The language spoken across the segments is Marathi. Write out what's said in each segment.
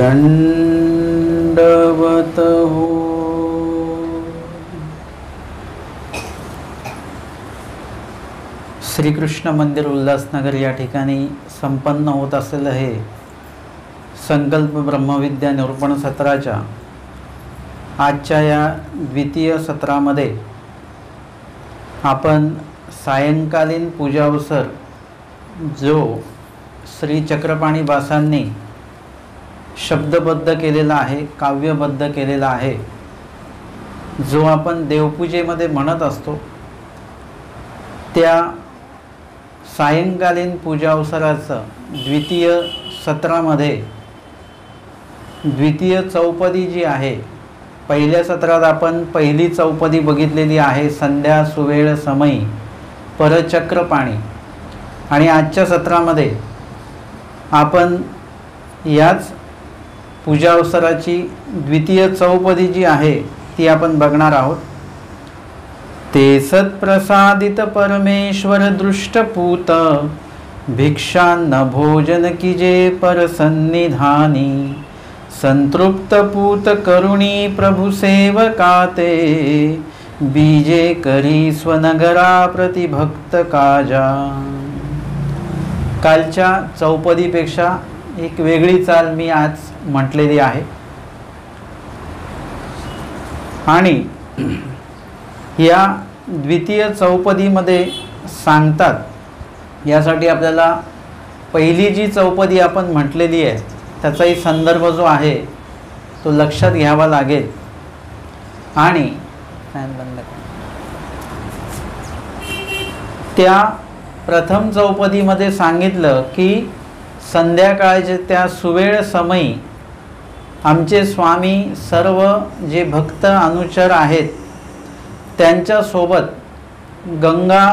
दंडवत हो। श्रीकृष्ण मंदिर उल्हासनगर या ठिकाणी संपन्न होत असलेलं हे संकल्प ब्रह्मविद्या निरूपण सत्राच्या आजच्या या द्वितीय सत्रामध्ये आपण सायंकालीन पूजावसर जो श्री चक्रपाणी बासांनी शब्दबद्ध केलेला आहे, काव्यबद्ध केलेला आहे, जो आपण देवपूजेमध्ये म्हणत असतो, त्या सायंकालीन पूजावसराचं द्वितीय सत्रामध्ये द्वितीय चौपदी जी आहे, पहिल्या सत्रात आपण पहिली चौपदी बघितलेली आहे, संध्या सुवेळ समयी परचक्रपाणी, आणि आजच्या सत्रामध्ये आपण याच पूजावसराची द्वितीय चौपदी जी आहे ती आपण बघणार आहोत। ते सत्प्रसादित परमेश्वर दृष्टपूत भिक्षान्न भोजन कीजे परसन्निधानी संतृप्त पूत करुणी प्रभु सेवकाते बीजे करी स्वनगरा प्रतिभक्त काजा। कालच्या चौपदीपेक्षा एक वेगळी चाल मी आज म्हटलेली आहे आणि या द्वितीय चौपदीमध्ये सांगतात, यासाठी आपल्याला पहिली जी चौपदी आपण म्हटलेली आहे त्याचाही संदर्भ जो आहे तो लक्षात घ्यावा लागेल। आणि त्या प्रथम चौपदीमध्ये सांगितलं की संध्याकाळचे त्या सुवेळ समयी आमचे स्वामी सर्व जे भक्त अनुचर आहेत त्यांच्यासोबत गंगा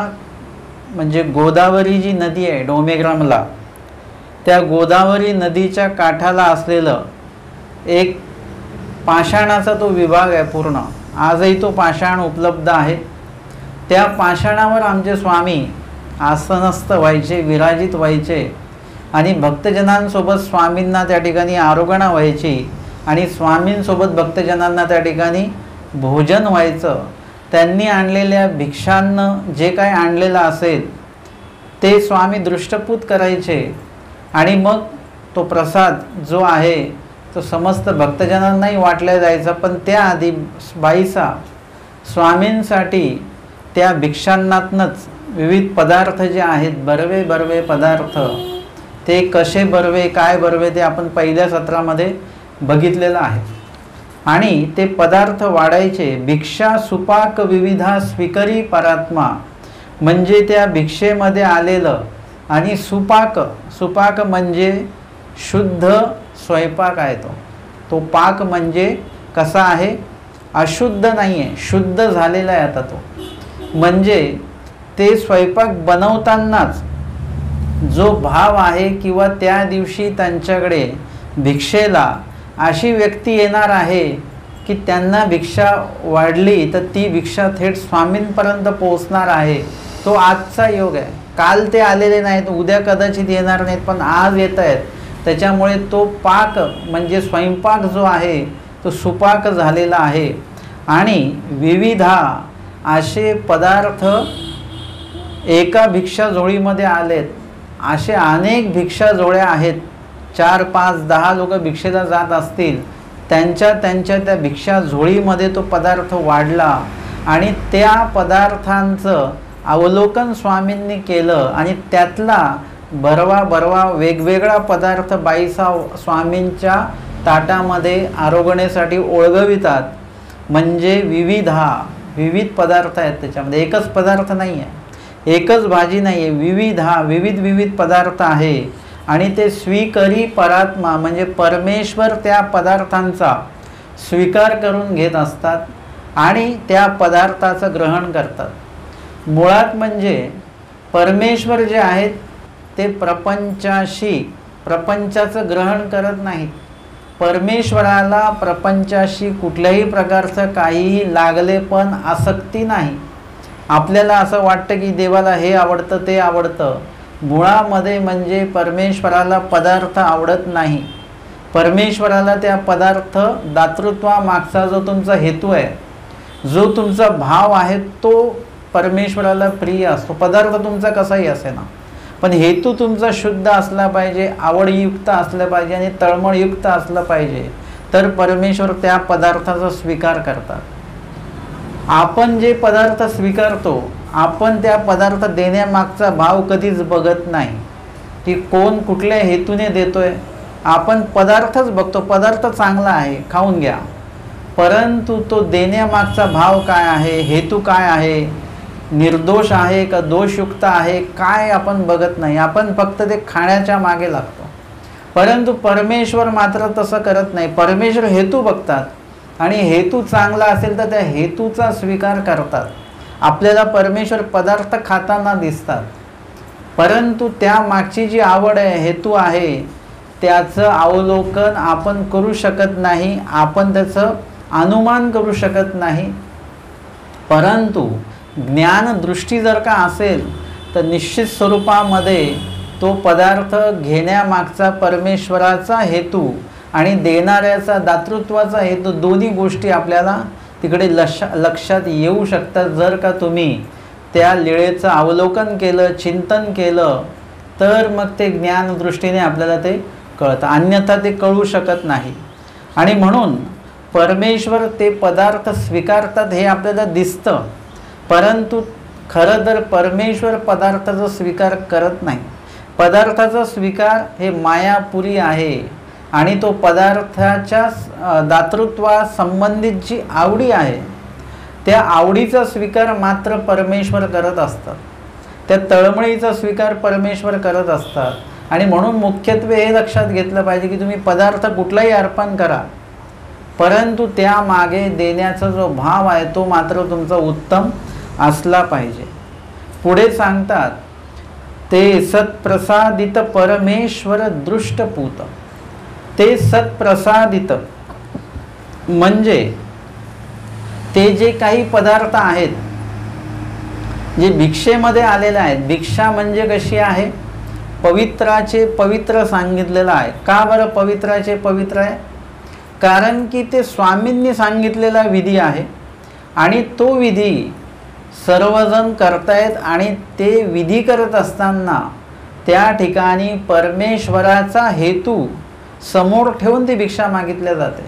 म्हणजे गोदावरी जी नदी आहे डोमेग्रामला, त्या गोदावरी नदीच्या काठाला असलेलं एक पाषाणाचा तो विभाग आहे पूर्ण, आजही तो पाषाण उपलब्ध आहे। त्या पाषाणावर आमचे स्वामी आसनस्थ व्हायचे, विराजित व्हायचे आणि भक्तजनांसोबत स्वामींना त्या ठिकाणी आरोगणा व्हायची आणि स्वामींसोबत भक्तजनांना त्या ठिकाणी भोजन व्हायचं। त्यांनी आणलेल्या भिक्षांना जे काय आणलेलं असेल ते स्वामी दृष्टपूत करायचे आणि मग तो प्रसाद जो आहे तो समस्त भक्तजनांनाही वाटला जायचा, पण त्याआधी बाईसा स्वामींसाठी त्या भिक्षांनातनंच विविध पदार्थ जे आहेत, बर्वे बर्वे पदार्थ, ते कसे बर्वे काय बर्वे ते आपण पहिल्या सत्रामध्ये बघितलेलं आहे आणि ते पदार्थ वाढायचे। भिक्षा सुपाक विविधा स्वीकरी परात्मा, म्हणजे त्या भिक्षेमध्ये आलेलं आणि सुपाक, सुपाक म्हणजे शुद्ध स्वयंपाक आहे, तो पाक म्हणजे कसा आहे, अशुद्ध नाही आहे, शुद्ध झालेला आहे आता तो, म्हणजे ते स्वयंपाक बनवतानाच जो भाव आहे किंवा त्या दिवशी त्यांच्याकडे भिक्षेला अशी व्यक्ती येणार आहे की त्यांना भिक्षा वाढली तर ती भिक्षा थेट स्वामींपर्यंत पोहोचणार आहे, तो आजचा योग आहे। काल ते आलेले नाहीत, उद्या कदाचित येणार नाहीत, पण आज येत आहेत, त्याच्यामुळे तो पाक म्हणजे स्वयंपाक जो आहे तो सुपाक झालेला आहे। आणि विविधा असे पदार्थ एका भिक्षा झोळीमध्ये आलेत, असे अनेक भिक्षा झोळ्या आहेत, 4 5 10 लोक भिक्षेला जात असतील, त्यांच्या त्या भिक्षा झोळीमध्ये तो पदार्थ वाढला आणि त्या पदार्थांचं अवलोकन स्वामींनी केलं आणि त्यातला बरवा वेगवेगळा पदार्थ बाईसा स्वामींच्या ताटामध्ये आरोगणेसाठी ओळगवितात, म्हणजे विविध पदार्थ आहेत त्याच्यामध्ये, एकच पदार्थ नाही आहे, एकच भाजी नाही आहे, विविध पदार्थ आहे आणि ते स्वीकरी परात्मा म्हणजे परमेश्वर त्या पदार्थांचा स्वीकार करून घेत असतात आणि त्या पदार्थाचं ग्रहण करतात। मुळात म्हणजे परमेश्वर जे आहेत ते प्रपंचाचं ग्रहण करत नाहीत, परमेश्वराला प्रपंचाशी कुठल्याही प्रकारचं काहीही लागले पण आसक्ती नाही। आपल्याला असं वाटतं की देवाला हे आवडतं ते आवडतं, मुळामध्ये म्हणजे परमेश्वराला पदार्थ आवडत नाही, परमेश्वराला त्या पदार्थ दातृत्वामागचा जो तुमचा हेतू आहे, जो तुमचा भाव आहे, तो परमेश्वराला प्रिय असतो. पदार्थ तुमचा कसाही असे ना, पण हेतू तुमचा शुद्ध असला पाहिजे, आवडयुक्त असला पाहिजे आणि तळमळयुक्त असला पाहिजे, तर परमेश्वर त्या पदार्थाचा स्वीकार करतात. आपण जे पदार्थ स्वीकारतो, आपण त्या पदार्थ देण्यामागचा भाव कधीच बघत नाही की कोण कुठल्या हेतूने देतोय. आपण पदार्थच बघतो, पदार्थ चांगला आहे, खाऊन घ्या, परंतु तो देण्यामागचा भाव काय आहे, हेतू काय आहे, निर्दोष आहे का दोषयुक्त आहे, काय आपण बघत नाही. आपण फक्त ते खाण्याच्या मागे लागतो. परंतु परमेश्वर मात्र तसं करत नाही. परमेश्वर हेतू बघतात आणि हेतू चांगला असेल तर त्या हेतूचा स्वीकार करतात. आपल्याला परमेश्वर पदार्थ खाताना दिसतात, परंतु त्या मागची जी आवड आहे, हेतू आहे, त्याचं अवलोकन आपण करू शकत नाही, आपण त्याचं अनुमान करू शकत नाही. परंतु ज्ञानदृष्टी जर का असेल तर निश्चित स्वरूपामध्ये तो पदार्थ घेण्यामागचा परमेश्वराचा हेतू आणि देणाऱ्याचा दातृत्वाचा हेतू, दोन्ही गोष्टी आपल्याला तिकडे लक्षात येऊ शकतात. जर का तुम्ही त्या लीळेचं अवलोकन केलं, चिंतन केलं, तर मग ते ज्ञानदृष्टीने आपल्याला ते कळतं, अन्यथा ते कळू शकत नाही. आणि म्हणून परमेश्वर ते पदार्थ स्वीकारतात हे आपल्याला दिसतं, परंतु खरं तर परमेश्वर पदार्थाचा स्वीकार करत नाही. पदार्थाचा स्वीकार हे मायापुरी आहे आणि तो पदार्थाच्या दातृत्वासंबंधित जी आवडी आहे, त्या आवडीचा स्वीकार मात्र परमेश्वर करत असतात, त्या तळमळीचा स्वीकार परमेश्वर करत असतात. आणि म्हणून मुख्यत्वे हे लक्षात घेतलं पाहिजे की तुम्ही पदार्थ कुठलाही अर्पण करा, परंतु त्यामागे देण्याचा जो भाव आहे तो मात्र तुमचा उत्तम असला पाहिजे. पुढे सांगतात, ते सत्प्रसादित परमेश्वर दृष्टपूत. ते सत्प्रसादित म्हणजे ते जे काही पदार्थ आहेत जे भिक्षेमध्ये आलेले आहेत. भिक्षा म्हणजे कशी आहे, पवित्राचे पवित्र सांगितलेलं आहे. का बरं पवित्राचे पवित्र आहे? कारण की ते स्वामींनी सांगितलेला विधी आहे आणि तो विधी सर्वजण करतायत आणि ते विधी करत असताना त्या ठिकाणी परमेश्वराचा हेतू समोर ठेवून ती भिक्षा मागितल्या जाते.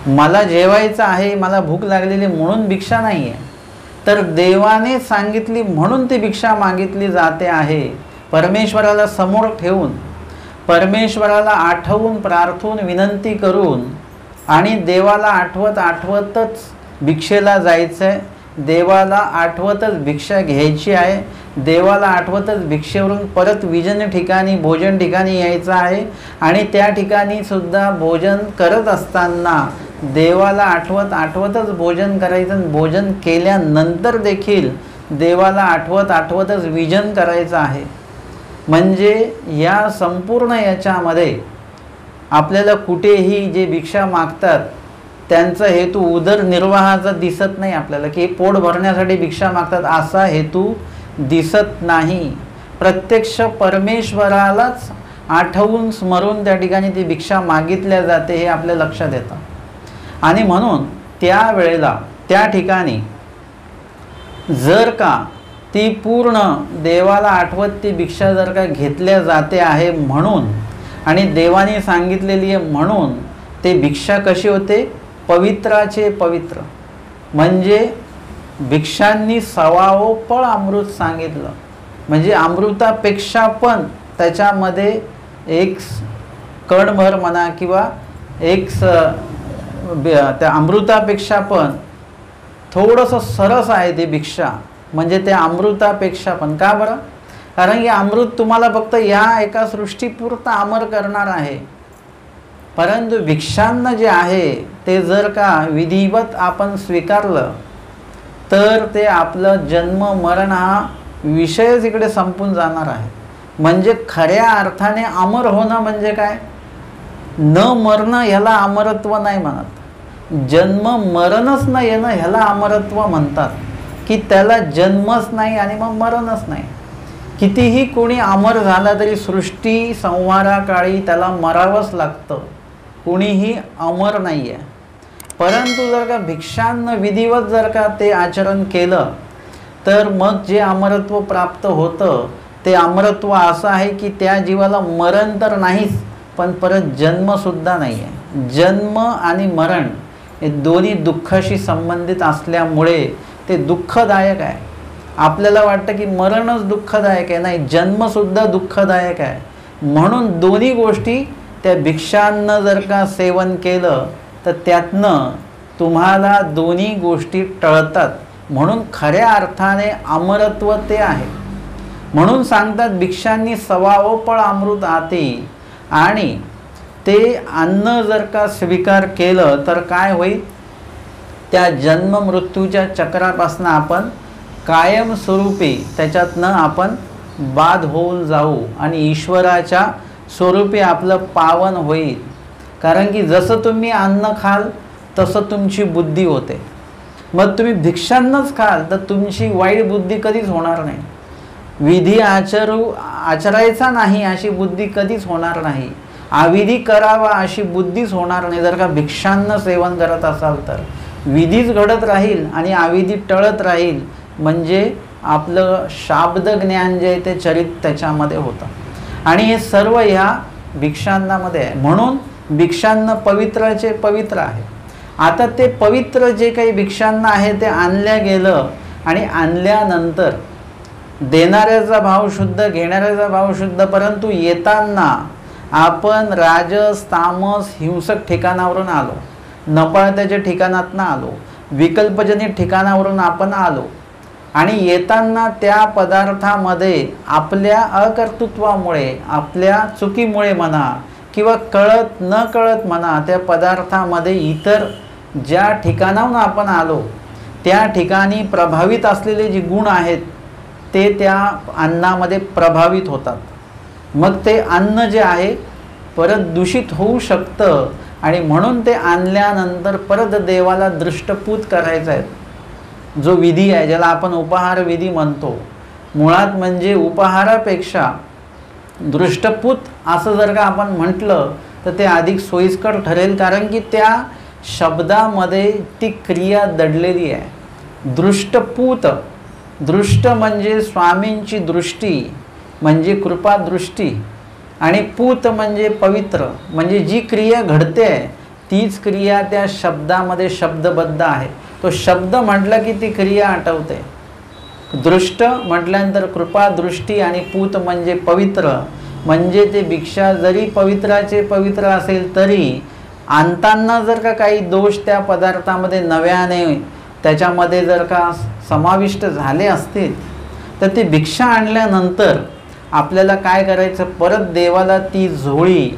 मला जेवायचं आहे, मला भूक लागलेली म्हणून भिक्षा नाही आहे, तर देवाने सांगितली म्हणून ती भिक्षा मागितली जाते आहे. परमेश्वराला समोर ठेवून, परमेश्वराला आठवून, प्रार्थून, विनंती करून आणि देवाला आठवतच भिक्षेला जायचं आहे, देवाला आठवतच भिक्षा घ्यायची आहे, देवाला आठवतच भिक्षेवरून परत विजन ठिकाणी, भोजन ठिकाणी यायचं आहे. आणि त्या ठिकाणी सुद्धा भोजन करत असताना देवाला आठवतच भोजन करायचं. भोजन केल्यानंतर देखील देवाला आठवतच विजन करायचं आहे. म्हणजे या संपूर्ण याच्यामध्ये आपल्याला कुठेही जे भिक्षा मागतात त्यांचा हेतू उदरनिर्वाहाचा दिसत नाही आपल्याला, की पोट भरण्यासाठी भिक्षा मागतात असा हेतू दिसत नाही. प्रत्यक्ष परमेश्वरालाच आठवून स्मरून त्या ठिकाणी ती भिक्षा मागितल्या जाते हे आपल्या लक्षात येतं. आणि म्हणून त्या वेळेला त्या ठिकाणी जर का ती पूर्ण देवाला आठवत ती भिक्षा जर का घेतल्या जाते आहे म्हणून आणि देवाने सांगितलेली आहे म्हणून ते भिक्षा कशी होते, पवित्राचे पवित्र. म्हणजे भिक्षांनी सवाओ पळ अमृत सांगितलं, म्हणजे अमृतापेक्षा पण त्याच्यामध्ये एक कणभर म्हणा किंवा त्या अमृतापेक्षा पण थोडंसं सरस आहे ती भिक्षा, म्हणजे त्या अमृतापेक्षा पण. का बरं? कारण की अमृत तुम्हाला फक्त या एका सृष्टीपुरतं अमर करणार आहे, परंतु भिक्षांना जे आहे ते जर का विधिवत आपण स्वीकारलं तर ते आपलं जन्म मरण हा विषयच इकडे संपून जाणार आहे. म्हणजे खऱ्या अर्थाने अमर होणं म्हणजे काय, न मरणं ह्याला अमरत्व नाही म्हणत, जन्म मरणच न येणं ह्याला अमरत्व म्हणतात. की त्याला जन्मच नाही आणि मग मरणच नाही, कितीही कोणी अमर झाला तरी सृष्टी संहाराकाळी त्याला मरावंच लागतं, कुणीही अमर नाही आहे. परंतु जर का भिक्षांना विधिवत जर का ते आचरण केलं तर मग जे अमरत्व प्राप्त होतं ते अमरत्व असं आहे की त्या जीवाला मरण तर नाहीच, पण परत जन्मसुद्धा नाही आहे. जन्म आणि मरण हे दोन्ही दुःखाशी संबंधित असल्यामुळे ते दुःखदायक आहे. आपल्याला वाटतं की मरणच दुःखदायक आहे, नाही, जन्मसुद्धा दुःखदायक आहे. म्हणून दोन्ही गोष्टी त्या भिक्षांना जर का सेवन केलं तर त्यातनं तुम्हाला दोन्ही गोष्टी टळतात. म्हणून खऱ्या अर्थाने अमरत्व ते आहे. म्हणून सांगतात भिक्षांनी सवाओ पळ अमृत आते, आणि ते अन्न जर का स्वीकार केलं तर काय होईल, त्या जन्म मृत्यूच्या चक्रापासून आपण कायमस्वरूपी त्याच्यातनं आपण बाद होऊन जाऊ आणि ईश्वराच्या स्वरूपी आपलं पावन होईल. कारण की जसं तुम्ही अन्न खाल तसं तुमची बुद्धी होते. मग तुम्ही भिक्षांनाच खाल तर तुमची वाईट बुद्धी कधीच होणार नाही. विधी आचरायचा नाही अशी बुद्धी कधीच होणार नाही. अविधी करावा अशी बुद्धीच होणार नाही. जर का भिक्षांना सेवन करत असाल तर विधीच घडत राहील आणि अविधी टळत राहील, म्हणजे आपलं शाब्द ज्ञान जे आहे ते चरित त्याच्यामध्ये होतं. आणि हे सर्व ह्या भिक्षांनामध्ये आहे. म्हणून भिक्षांना पवित्राचे पवित्र आहे. आता ते पवित्र जे काही भिक्षांना आहे ते आणल्या गेलं आणि आणल्यानंतर देणाऱ्याचा भाव शुद्ध, घेणाऱ्याचा भाव शुद्ध, परंतु येताना आपण राजस तामस हिंसक ठिकाणावरून आलो, नपाळत्याच्या ठिकाणातनं आलो, विकल्पजनित ठिकाणावरून आपण आलो आणि येताना त्या पदार्थामध्ये आपल्या अकर्तृत्वामुळे, आपल्या चुकीमुळे म्हणा किंवा कळत न कळत म्हणा, त्या पदार्थामध्ये इतर ज्या ठिकाणाहून आपण आलो त्या ठिकाणी प्रभावित असलेले जे गुण आहेत ते त्या अन्नामध्ये प्रभावित होतात. मग ते अन्न जे आहे परत दूषित होऊ शकतं आणि म्हणून ते आणल्यानंतर परत देवाला दृष्टपूत करायचं आहे. जो विधी आहे ज्याला आपण उपहार विधी म्हणतो, मुळात म्हणजे उपहारापेक्षा दृष्टपूत असं जर का आपण म्हटलं तर ते अधिक सोयीस्कर ठरेल. कारण की त्या शब्दामध्ये ती क्रिया दडलेली आहे. दृष्टपूत, दृष्ट म्हणजे स्वामींची दृष्टी म्हणजे कृपा दृष्टी, आणि पूत म्हणजे पवित्र, म्हणजे जी क्रिया घडते तीच क्रिया त्या शब्दामध्ये शब्दबद्ध आहे. तो शब्द म्हटलं की ती क्रिया आठवते. दृष्ट म्हटल्यानंतर कृपा दृष्टी आणि पूत म्हणजे पवित्र, म्हणजे ते भिक्षा जरी पवित्राचे पवित्र असेल तरी आणताना जर का काही दोष त्या पदार्थामध्ये नव्याने त्याच्यामध्ये जर का समाविष्ट झाले असतील तर ती भिक्षा आणल्यानंतर आपल्याला काय करायचं, परत देवाला ती झोळी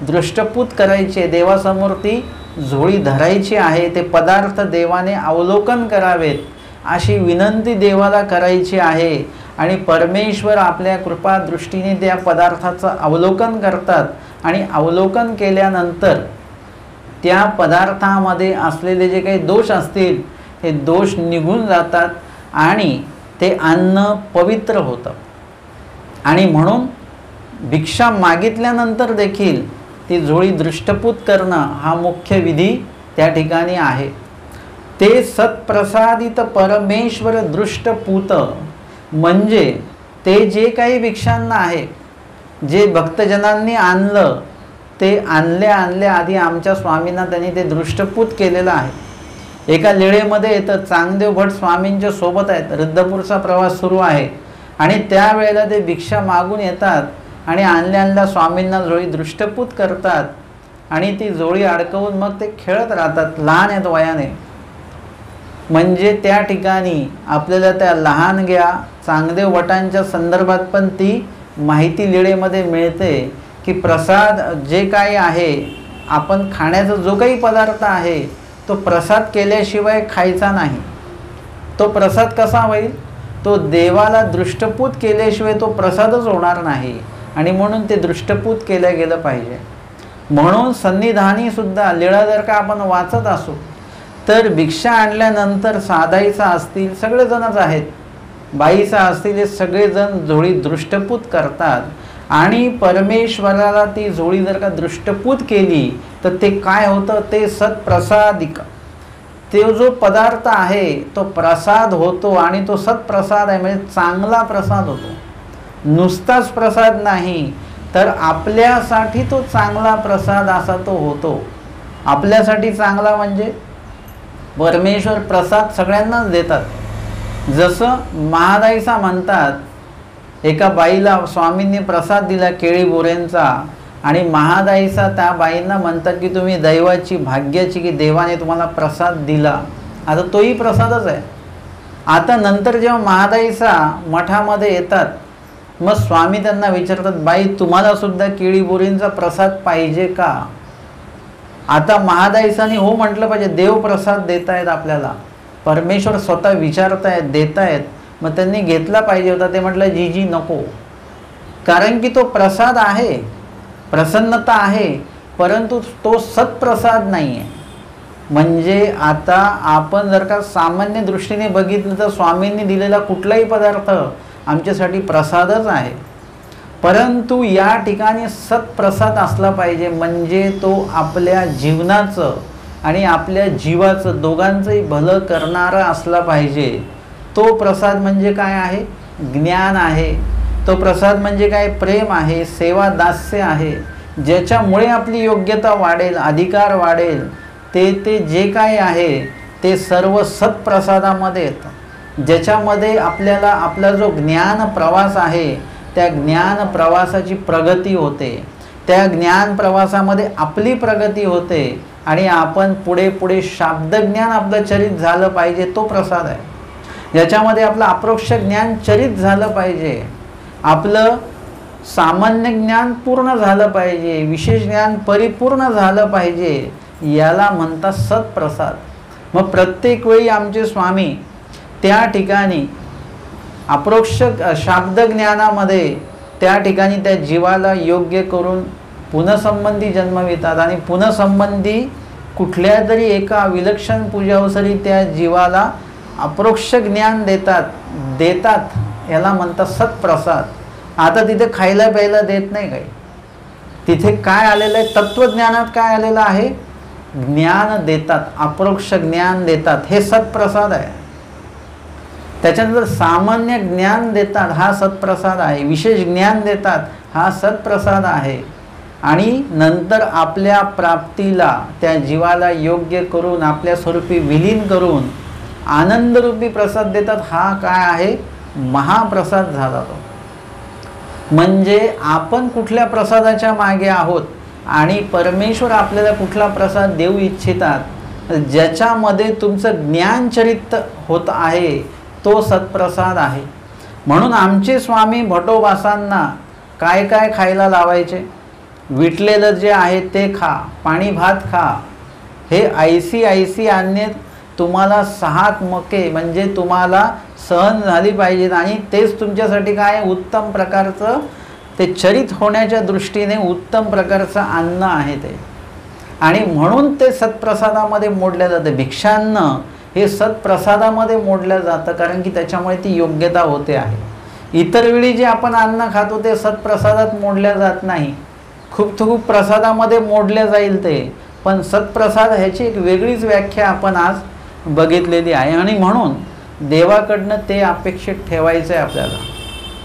दृष्टपूत करायची, देवासमोर ती झोळी धरायची आहे. ते पदार्थ देवाने अवलोकन करावेत अशी विनंती देवाला करायची आहे. आणि परमेश्वर आपल्या कृपा दृष्टीने त्या पदार्थाचं अवलोकन करतात आणि अवलोकन केल्यानंतर त्या पदार्थामध्ये असलेले जे काही दोष असतील हे दोष निघून जातात आणि ते अन्न पवित्र होतं. आणि म्हणून भिक्षा मागितल्यानंतर देखील ती झोळी दृष्टपूत करणं हा मुख्य विधी त्या ठिकाणी आहे. ते सत्प्रसादित परमेश्वर दृष्टपूत, म्हणजे ते जे काही भिक्षांना आहे, जे भक्तजनांनी आणलं ते आणल्या आधी आमच्या स्वामींना त्यांनी ते दृष्टपूत केलेलं आहे. एका लेळेमध्ये येतं, चांगदेव भट स्वामींच्या सोबत आहेत, रिद्धपूरचा प्रवास सुरू आहे आणि त्यावेळेला ते भिक्षा मागून येतात आणि आणल्या स्वामींना झोळी दृष्टपूत करतात आणि ती झोळी अडकवून मग ते खेळत राहतात. लहान आहेत वयाने, म्हणजे त्या ठिकाणी आपल्याला त्या लहानग्या चांगदेव भटांच्या संदर्भात पण ती माहिती लेळेमध्ये मिळते की प्रसाद जे काही आहे, आपण खाण्याचा जो काही पदार्थ आहे तो प्रसाद केल्याशिवाय खायचा नाही. तो प्रसाद कसा होईल, तो देवाला दृष्टपूत केल्याशिवाय तो प्रसादच होणार नाही आणि म्हणून ते दृष्टपूत केलं गेलं पाहिजे. म्हणून सन्निधानी सुद्धा लीळा जर का आपण वाचत असू तर भिक्षा आणल्यानंतर साधायचा असतील, सगळेजणच आहेत, बाईचा असतील हे सगळेजण झोळी दृष्टपूत करतात आणि परमेश्वराला ती झोळी जर का दृष्टपूत केली तर ते काय होतं, ते सत्प्रसादिक, तो जो पदार्थ आहे तो प्रसाद होतो आणि तो सत्प्रसाद आहे म्हणजे चांगला प्रसाद होतो. नुसताच प्रसाद नाही तर आपल्यासाठी तो चांगला प्रसाद असा तो होतो. आपल्यासाठी चांगला म्हणजे परमेश्वर प्रसाद सगळ्यांनाच देतात. जसं महादाईचा म्हणतात, एका बाईला स्वामींनी प्रसाद दिला केळी बोरेंचा आणि महादाईचा त्या बाईंना म्हणतात की तुम्ही दैवाची भाग्याची की देवाने तुम्हाला प्रसाद दिला. आता तोही प्रसादच आहे. आता नंतर जेव्हा महादाईचा मठामध्ये येतात मग स्वामी त्यांना विचारतात, बाई तुम्हाला सुद्धा केळी बोरींचा प्रसाद पाहिजे का? आता महादाईसांनी हो म्हटलं पाहिजे, देव प्रसाद देत आहेत आपल्याला, परमेश्वर स्वतः विचारतायत देतायत, मग त्यांनी घेतला पाहिजे होता. ते म्हटलं जी जी नको, कारण की तो प्रसाद आहे, प्रसन्नता आहे, परंतु तो सत्प्रसाद नाही आहे. म्हणजे आता आपण जर का सामान्य दृष्टीने बघितलं तर स्वामींनी दिलेला कुठलाही पदार्थ आमच्यासाठी प्रसादच आहे, परंतु या ठिकाणी सत्प्रसाद असला पाहिजे. म्हणजे तो आपल्या जीवनाचं आणि आपल्या जीवाचं दोघांचंही भलं करणारा असला पाहिजे. तो प्रसाद म्हणजे काय आहे? ज्ञान आहे. तो प्रसाद म्हणजे काय? प्रेम आहे, सेवा दास्य आहे, ज्याच्यामुळे आपली योग्यता वाढेल, अधिकार वाढेल. ते जे काय आहे ते सर्व सत्प्रसादामध्ये येतं, ज्याच्यामध्ये आपल्याला आपला जो ज्ञान प्रवास आहे त्या ज्ञान प्रवासाची प्रगती होते, त्या ज्ञान प्रवासामध्ये आपली प्रगती होते आणि आपण पुढे पुढे शाब्दज्ञान आपलं चरित झालं पाहिजे. तो प्रसाद आहे ज्याच्यामध्ये आपलं अप्रोक्ष ज्ञान चरित झालं पाहिजे, आपलं सामान्य ज्ञान पूर्ण झालं पाहिजे, विशेष ज्ञान परिपूर्ण झालं पाहिजे. याला म्हणतात सत्प्रसाद. मग प्रत्येक वेळी आमचे स्वामी त्या ठिकाणी अप्रोक्ष शाब्दज्ञानामध्ये त्या ठिकाणी त्या जीवाला योग्य करून पुनःसंबंधी जन्मवितात आणि पुनःसंबंधी कुठल्या तरी एका विलक्षण पूजावसरी त्या जीवाला अप्रोक्ष ज्ञान देतात. याला म्हणतात सत्प्रसाद. आता तिथे खायला प्यायला देत नाही काही, तिथे काय आलेलं आहे? तत्वज्ञानात काय आलेलं आहे? ज्ञान देतात, अप्रोक्ष ज्ञान देतात, हे सत्प्रसाद आहे. त्याच्यानंतर सामान्य ज्ञान देतात, हा सत्प्रसाद आहे. विशेष ज्ञान देतात, हा सत्प्रसाद आहे. आणि नंतर आपल्या प्राप्तीला त्या जीवाला योग्य करून आपल्या स्वरूपी विलीन करून आनंदरूपी प्रसाद देतात. हा काय आहे? महाप्रसाद झाला तो. म्हणजे आपण कुठल्या प्रसादाच्या मागे आहोत आणि परमेश्वर आपल्याला कुठला प्रसाद देऊ इच्छितात, ज्याच्यामध्ये तुमचं ज्ञानचरित होत आहे तो सत्प्रसाद आहे. म्हणून आमचे स्वामी भटोबासांना काय काय खायला लावायचे? विटलेलं जे आहे ते खा, पाणी भात खा, हे ऐसी अन्य तुम्हाला 6 मके म्हणजे तुम्हाला सहन झाली पाहिजेत आणि तेच तुमच्यासाठी काय उत्तम प्रकारचं ते चरित होण्याच्या दृष्टीने उत्तम प्रकारचं अन्न आहे ते. आणि म्हणून ते सत्प्रसादामध्ये मोडलं जातं. भिक्षान्न हे सत्प्रसादामध्ये मोडलं जातं, कारण की त्याच्यामुळे ती योग्यता होते आहे. इतर वेळी जे आपण अन्न खातो ते सत्प्रसादात मोडल्या जात नाही, खूप प्रसादामध्ये मोडल्या जाईल ते, पण सत्प्रसाद ह्याची एक वेगळीच व्याख्या आपण आज बघितलेली आहे. आणि म्हणून देवाकडनं ते अपेक्षित ठेवायचं आहे आपल्याला.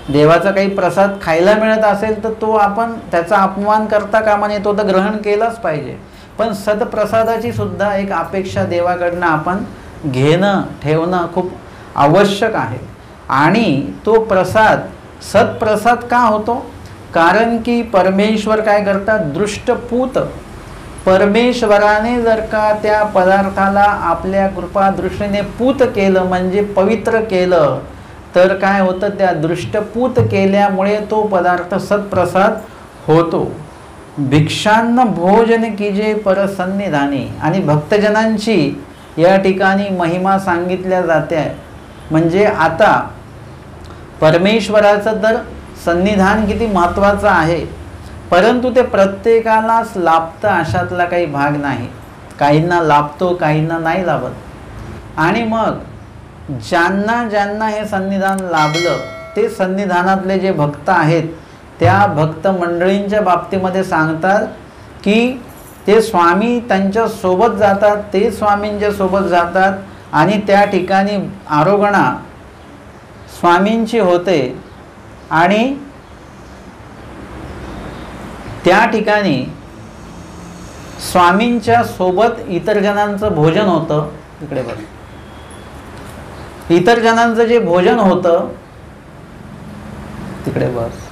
देवाचा काही प्रसाद खायला मिळत असेल तर तो आपण त्याचा अपमान करता कामा नये, तो तर ग्रहण केलाच पाहिजे. पण सत्प्रसादाची सुद्धा एक अपेक्षा देवाकडनं आपण घेणं ठेवणं खूप आवश्यक आहे. आणि तो प्रसाद सत्प्रसाद का होतो? कारण की परमेश्वर काय करतात? दृष्टपूत. परमेश्वराने जर का त्या पदार्थाला आपल्या कृपा दृष्टीने पूत केलं म्हणजे पवित्र केलं तर काय होतं? त्या दृष्टपूत केल्यामुळे तो पदार्थ सत्प्रसाद होतो. भिक्षान्न भोजन कीजे परसन्निधानी. आणि भक्तजनांची या ठिकाणी महिमा सांगितल्या जाते. म्हणजे आता परमेश्वराचं तर सन्निधान किती महत्त्वाचं आहे, परंतु ते प्रत्येकालाच लाभतं अशातला काही भाग नाही. काहींना लाभतो, काहींना नाही लाभत. आणि मग ज्यांना ज्यांना हे सन्निधान लाभलं ते सन्निधानातले जे भक्त आहेत त्या भक्त मंडळींच्या बाबतीमध्ये सांगतात की ते स्वामी त्यांच्या सोबत जातात, ते स्वामींच्या सोबत जातात आणि त्या ठिकाणी आरोगणा स्वामींची होते आणि त्या ठिकाणी स्वामींच्या सोबत इतर जणांचं भोजन होतं. इकडे बघ, इतर जणांचं जे भोजन होतं तिकडे बस,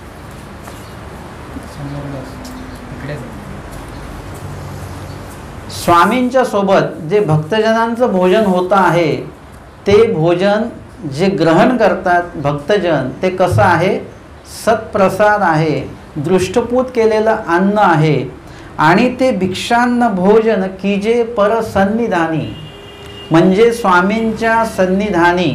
स्वामींच्या सोबत जे भक्तजनांचं भोजन होतं आहे ते भोजन जे ग्रहण करतात भक्तजन ते कसं आहे, सत्प्रसाद आहे, दृष्टपूत केलेलं अन्न आहे आणि ते भिक्षान्न भोजन की जे परसन्निधानी म्हणजे स्वामींच्या सन्निधानी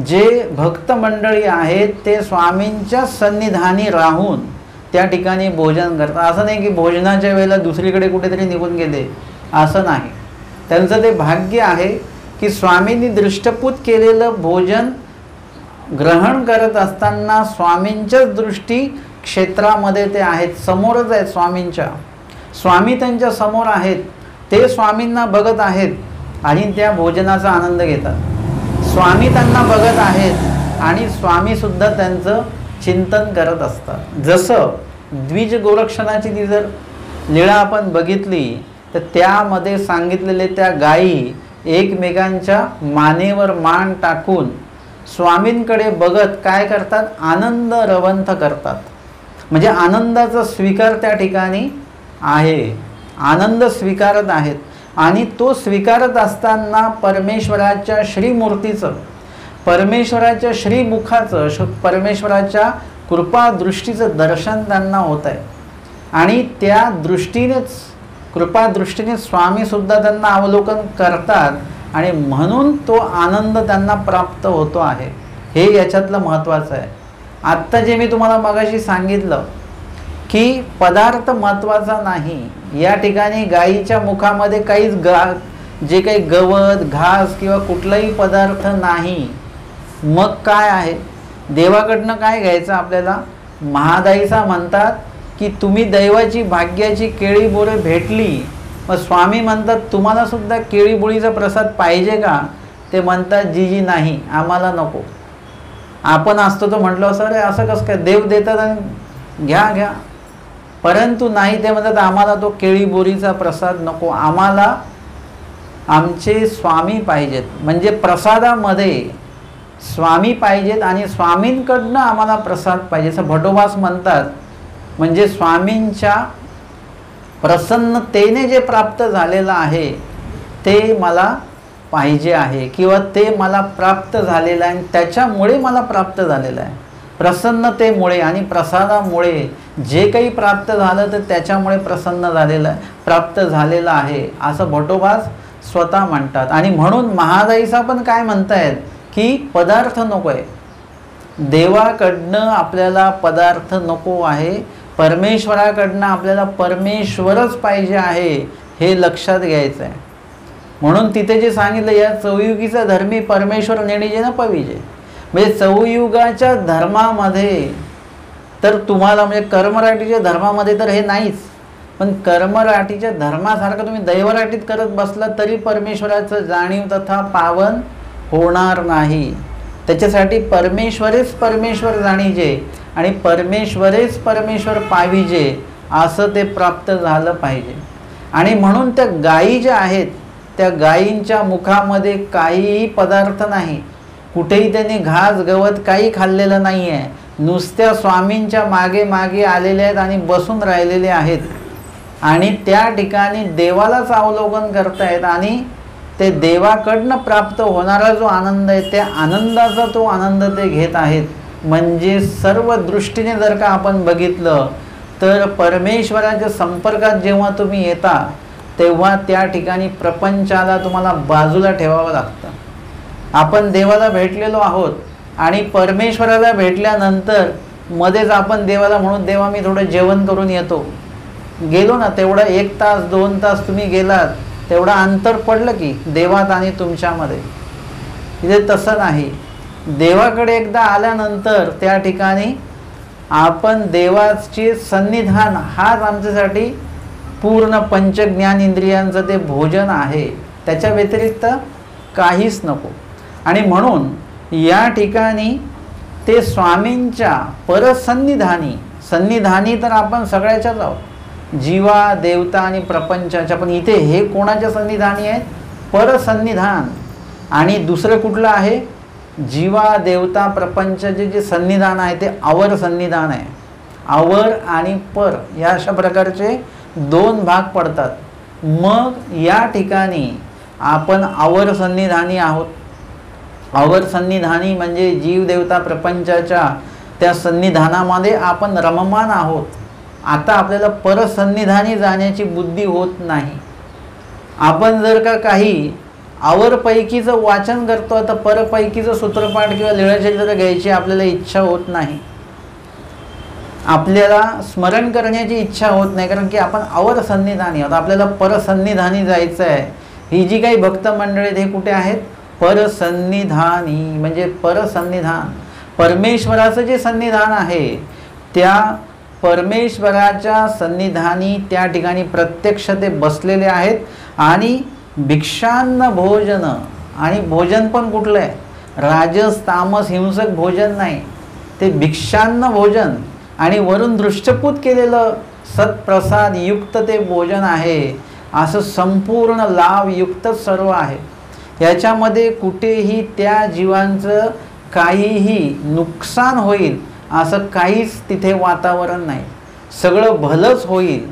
जे भक्त मंडळी आहेत ते स्वामींच्या सन्निधानी राहून त्या ठिकाणी भोजन करतात. असं नाही की भोजनाच्या वेळेला दुसरीकडे कुठेतरी निघून गेले, असं नाही. त्यांचं ते भाग्य आहे की स्वामींनी दृष्टपूत केलेलं भोजन ग्रहण करत असताना स्वामींच्याच दृष्टी क्षेत्रामध्ये ते आहेत, समोरच आहेत स्वामींच्या. स्वामी त्यांच्या समोर आहेत, ते स्वामींना बघत आहेत आणि त्या भोजनाचा आनंद घेतात. स्वामी त्यांना बघत आहेत आणि स्वामी सुद्धा त्यांचं चिंतन करत असतात. जसं द्विज गोरक्षणाची ती जर लीळा आपण बघितली तर त्यामध्ये सांगितलेले त्या गायी एकमेकांच्या मानेवर मान टाकून स्वामींकडे बघत काय करतात, आनंद रवंथ करतात. म्हणजे आनंदाचा स्वीकार त्या ठिकाणी आहे, आनंद स्वीकारत आहेत आणि तो स्वीकारत असताना परमेश्वराच्या श्रीमूर्तीचं, परमेश्वराच्या श्रीमुखाचं, परमेश्वराच्या कृपा दृष्टीचं दर्शन त्यांना होत आहे आणि त्या दृष्टीनेच, कृपा दृष्टीने स्वामीसुद्धा त्यांना अवलोकन करतात आणि म्हणून तो आनंद त्यांना प्राप्त होतो आहे. हे याच्यातलं महत्त्वाचं आहे. आत्ता जे मी तुम्हाला मगाशी सांगितलं की पदार्थ महत्त्वाचा नाही, या ठिकाणी गायीच्या मुखामध्ये काहीच जे काही गवत घास किंवा कुठलाही पदार्थ नाही. मग काय आहे, देवाकडनं काय घ्यायचं आपल्याला. महादाईचा म्हणतात की तुम्ही दैवाची भाग्याची केळी बोरे भेटली. मग स्वामी म्हणतात तुम्हाला सुद्धा केळी बोळीचा प्रसाद पाहिजे का. ते म्हणतात जी नाही, आम्हाला नको. आपण असतो तो म्हटलं असं, अरे असं कसं काय, देव देतात आणि घ्या घ्या. परंतु नाही, ते म्हणतात आम्हाला तो केळी बोरीचा प्रसाद नको, आम्हाला आमचे स्वामी पाहिजेत. म्हणजे प्रसादामध्ये स्वामी पाहिजेत आणि स्वामींकडनं आम्हाला प्रसाद पाहिजे असं भटोबास म्हणतात. म्हणजे स्वामींच्या प्रसन्नतेने जे प्राप्त झालेलं आहे ते मला पाहिजे आहे किंवा ते मला प्राप्त झालेलं आहे आणि त्याच्यामुळे मला प्राप्त झालेलं आहे. प्रसन्नतेमुळे आणि प्रसादामुळे जे काही प्राप्त झालं तर त्याच्यामुळे प्रसन्न झालेलं आहे, प्राप्त झालेलं आहे असं भटोबास स्वतः म्हणतात. आणि म्हणून महादाईसा पण काय म्हणतायत की पदार्थ नको आहे, देवाकडनं आपल्याला पदार्थ नको आहे, परमेश्वराकडनं आपल्याला परमेश्वरच पाहिजे आहे, हे लक्षात घ्यायचं आहे. म्हणून तिथे जे सांगितलं या चौयुगीचा धर्मी परमेश्वर नेणीजे न पविजे. म्हणजे चौयुगाच्या धर्मामध्ये तर तुम्हाला म्हणजे कर्मराटीच्या धर्मामध्ये तर हे नाहीच, पण कर्मराटीच्या धर्मासारखं तुम्ही दैवराटीत करत बसला तरी परमेश्वराचं जाणीव तथा पावन होणार नाही. त्याच्यासाठी परमेश्वरेच परमेश्वर जाणीजे आणि परमेश्वरेच परमेश्वर पाविजे असं ते प्राप्त झालं पाहिजे. आणि म्हणून त्या गायी ज्या आहेत त्या गायींच्या मुखामध्ये काहीही पदार्थ नाही, कुठेही त्यांनी घास गवत काही खाल्लेलं नाही आहे, नुसत्या स्वामींच्या मागे मागे आलेले आहेत आणि बसून राहिलेले आहेत आणि त्या ठिकाणी देवालाच अवलोकन करतायत आणि ते देवाकडनं प्राप्त होणारा जो आनंद आहे त्या आनंदाचा तो आनंद ते घेत आहेत. म्हणजे सर्व दृष्टीने जर का आपण बघितलं तर परमेश्वराच्या संपर्कात जेव्हा तुम्ही येता तेव्हा त्या ठिकाणी प्रपंचाला तुम्हाला बाजूला ठेवावं लागतं. आपण देवाला भेटलेलो आहोत आणि परमेश्वराला भेटल्यानंतर मध्येच आपण देवाला म्हणून देवा मी थोडं जेवण करून येतो, गेलो ना तेवढा 1 तास 2 तास तुम्ही गेलात तेवढं अंतर पडलं की देवात आणि तुमच्यामध्ये. इथे तसं नाही. देवाकडे एकदा आल्यानंतर त्या ठिकाणी आपण देवाचे सन्निधान हाच आमच्यासाठी पूर्ण पंचज्ञान इंद्रियांचं ते भोजन आहे, त्याच्या व्यतिरिक्त काहीच नको. आणि म्हणून या ठिकाणी ते स्वामींच्या परसन्निधानी, सन्निधानी तर आपण सगळ्याच्याच आहोत, जीवा देवता आणि प्रपंचाच्या, पण इथे हे कोणाच्या सन्निधानी आहेत? परसन्निधान. आणि दुसरं कुठलं आहे? जीवा देवता प्रपंचाचे जे सन्निधान आहे ते अवर सन्निधान आहे. अवर आणि पर या अशा प्रकारचे दोन भाग पडतात. मग या ठिकाणी आपण अवर सन्निधानी आहोत. अवर सन्निधानी म्हणजे जीव देवता प्रपंचाच्या त्या सन्निधानामध्ये आपण रममान आहोत. आता आपल्याला परसन्निधानी जाण्याची बुद्धी होत नाही. आपण जर का काही आवरपैकीचं वाचन करतो तर परपैकीचं सूत्रपाठ किंवा लीळाचरित्र घ्यायची आपल्याला इच्छा होत नाही, आपल्याला स्मरण करण्याची इच्छा होत नाही, कारण की आपण अवर सन्निधानी आहोत. आपल्याला परसन्निधानी जायचं आहे. ही जी काही भक्त मंडळी हे कुठे आहेत? परसन्निधानी. म्हणजे परसन्निधान, परमेश्वराचं जे सन्निधान आहे त्या परमेश्वराच्या सन्निधानी त्या ठिकाणी प्रत्यक्ष ते बसलेले आहेत. आणि भिक्षान्न भोजन, आणि भोजन पण कुठलं आहे? राजस तामस हिंसक भोजन नाही, ते भिक्षान्न भोजन. आणि वरून दृष्टपूत केलेलं सत्प्रसाद युक्त ते भोजन आहे. असं संपूर्ण लाभयुक्त सर्व आहे. याच्यामध्ये कुठेही त्या जीवांचं काहीही नुकसान होईल असं काहीच तिथे वातावरण नाही. सगळं भलंच होईल,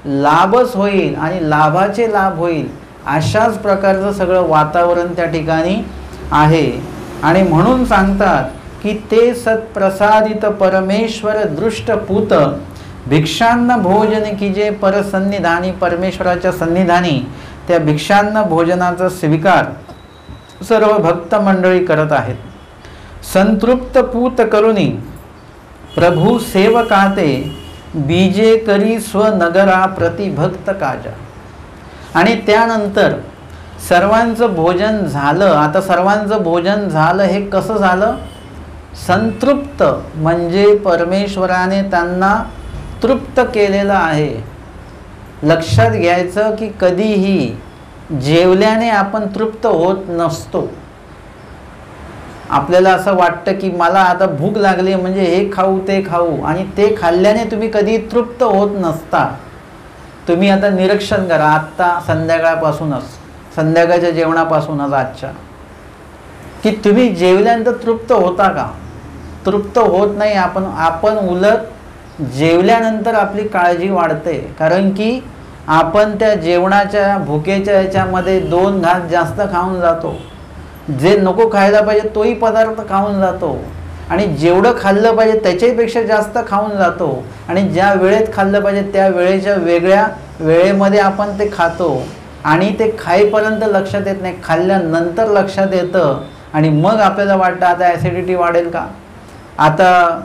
लाभच होईल आणि लाभाचे लाभ होईल, अशाच प्रकारचं सगळं वातावरण त्या ठिकाणी आहे. आणि म्हणून सांगतात की ते सत्प्रसादित परमेश्वर दृष्टपूत भिक्षान्न भोजन की जे परसन्निधानी, परमेश्वराच्या सन्निधानी त्या भिक्षान्न भोजनाचा स्वीकार सर्व भक्त मंडळी करत आहेत. संतृप्त पूत करुणी प्रभू सेवकाते बीजे करी स्वनगरा प्रतिभक्त काजा. आणि त्यानंतर सर्वांचं भोजन झालं. आता सर्वांचं भोजन झालं हे कसं झालं? संतृप्त म्हणजे परमेश्वराने त्यांना तृप्त केलेलं आहे. लक्षात घ्यायचं की कधीही जेवल्याने आपण तृप्त होत नसतो. आपल्याला असं वाटतं की मला आता भूक लागली म्हणजे हे खाऊ ते खाऊ, आणि ते खाल्ल्याने तुम्ही कधी तृप्त होत नसता. तुम्ही आता निरीक्षण करा, आत्ता संध्याकाळपासूनच, संध्याकाळच्या जेवणापासूनच आजच्या, की तुम्ही जेवल्यानंतर तृप्त होता का? तृप्त होत नाही आपण उलट जेवल्यानंतर आपली काळजी वाढते, कारण की आपण त्या जेवणाच्या भुकेच्या याच्यामध्ये 2 घास जास्त खाऊन जातो. जे नको खायला पाहिजे तोही पदार्थ खाऊन जातो, आणि जेवढं खाल्लं पाहिजे त्याच्यापेक्षा जास्त खाऊन जातो. आणि ज्या वेळेत खाल्लं पाहिजे त्या वेळेच्या वेगळ्या वेळेमध्ये आपण ते खातो, आणि ते खाईपर्यंत लक्षात येत नाही, खाल्ल्यानंतर लक्षात येतं. आणि मग आपल्याला वाटतं आता ॲसिडिटी वाढेल का, आता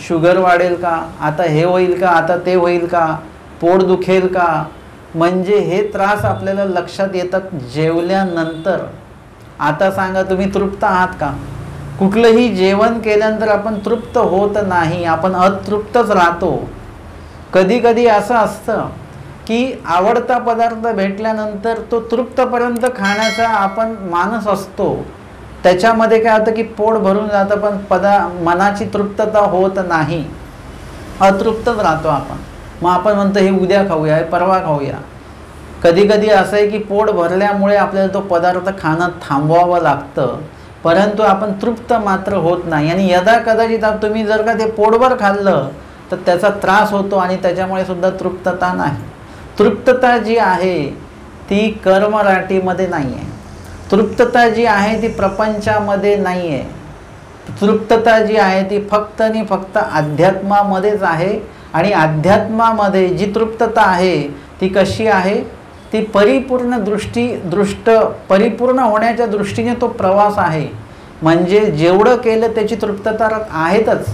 शुगर वाढेल का, आता हे होईल का, आता ते होईल का, पोट दुखेल का. म्हणजे हे त्रास आपल्याला लक्षात येतात जेवल्यानंतर. आता सांगा तुम्ही तृप्त आहात का? कुठलंही जेवण केल्यानंतर आपण तृप्त होत नाही, आपण अतृप्तच राहतो. कधी कधी असं असतं की आवडता पदार्थ भेटल्यानंतर तो तृप्तपर्यंत खाण्याचा आपण मानस असतो. त्याच्यामध्ये काय होतं की पोट भरून जातं, पण मनाची तृप्तता होत नाही, अतृप्तच राहतो आपण. मग आपण म्हणतो हे उद्या खाऊया, हे परवा खाऊया. कधी कधी असं आहे की पोट भरल्यामुळे आपल्याला तो पदार्थ खाणं थांबवावं लागतं, परंतु आपण तृप्त मात्र होत नाही. आणि यदा कदाचित तुम्ही जर का ते पोटभर खाल्लं तर त्याचा त्रास होतो, आणि त्याच्यामुळे सुद्धा तृप्तता नाही. तृप्तता जी आहे ती कर्मराटीमध्ये नाही आहे. तृप्तता जी आहे ती प्रपंचामध्ये नाही आहे. तृप्तता जी आहे ती फक्त आणि फक्त अध्यात्मामध्येच आहे. आणि अध्यात्मामध्ये जी तृप्तता आहे ती कशी आहे? ती परिपूर्ण होण्याच्या दृष्टीने तो प्रवास आहे. म्हणजे जेवढं केलं त्याची तृप्तता आहेतच,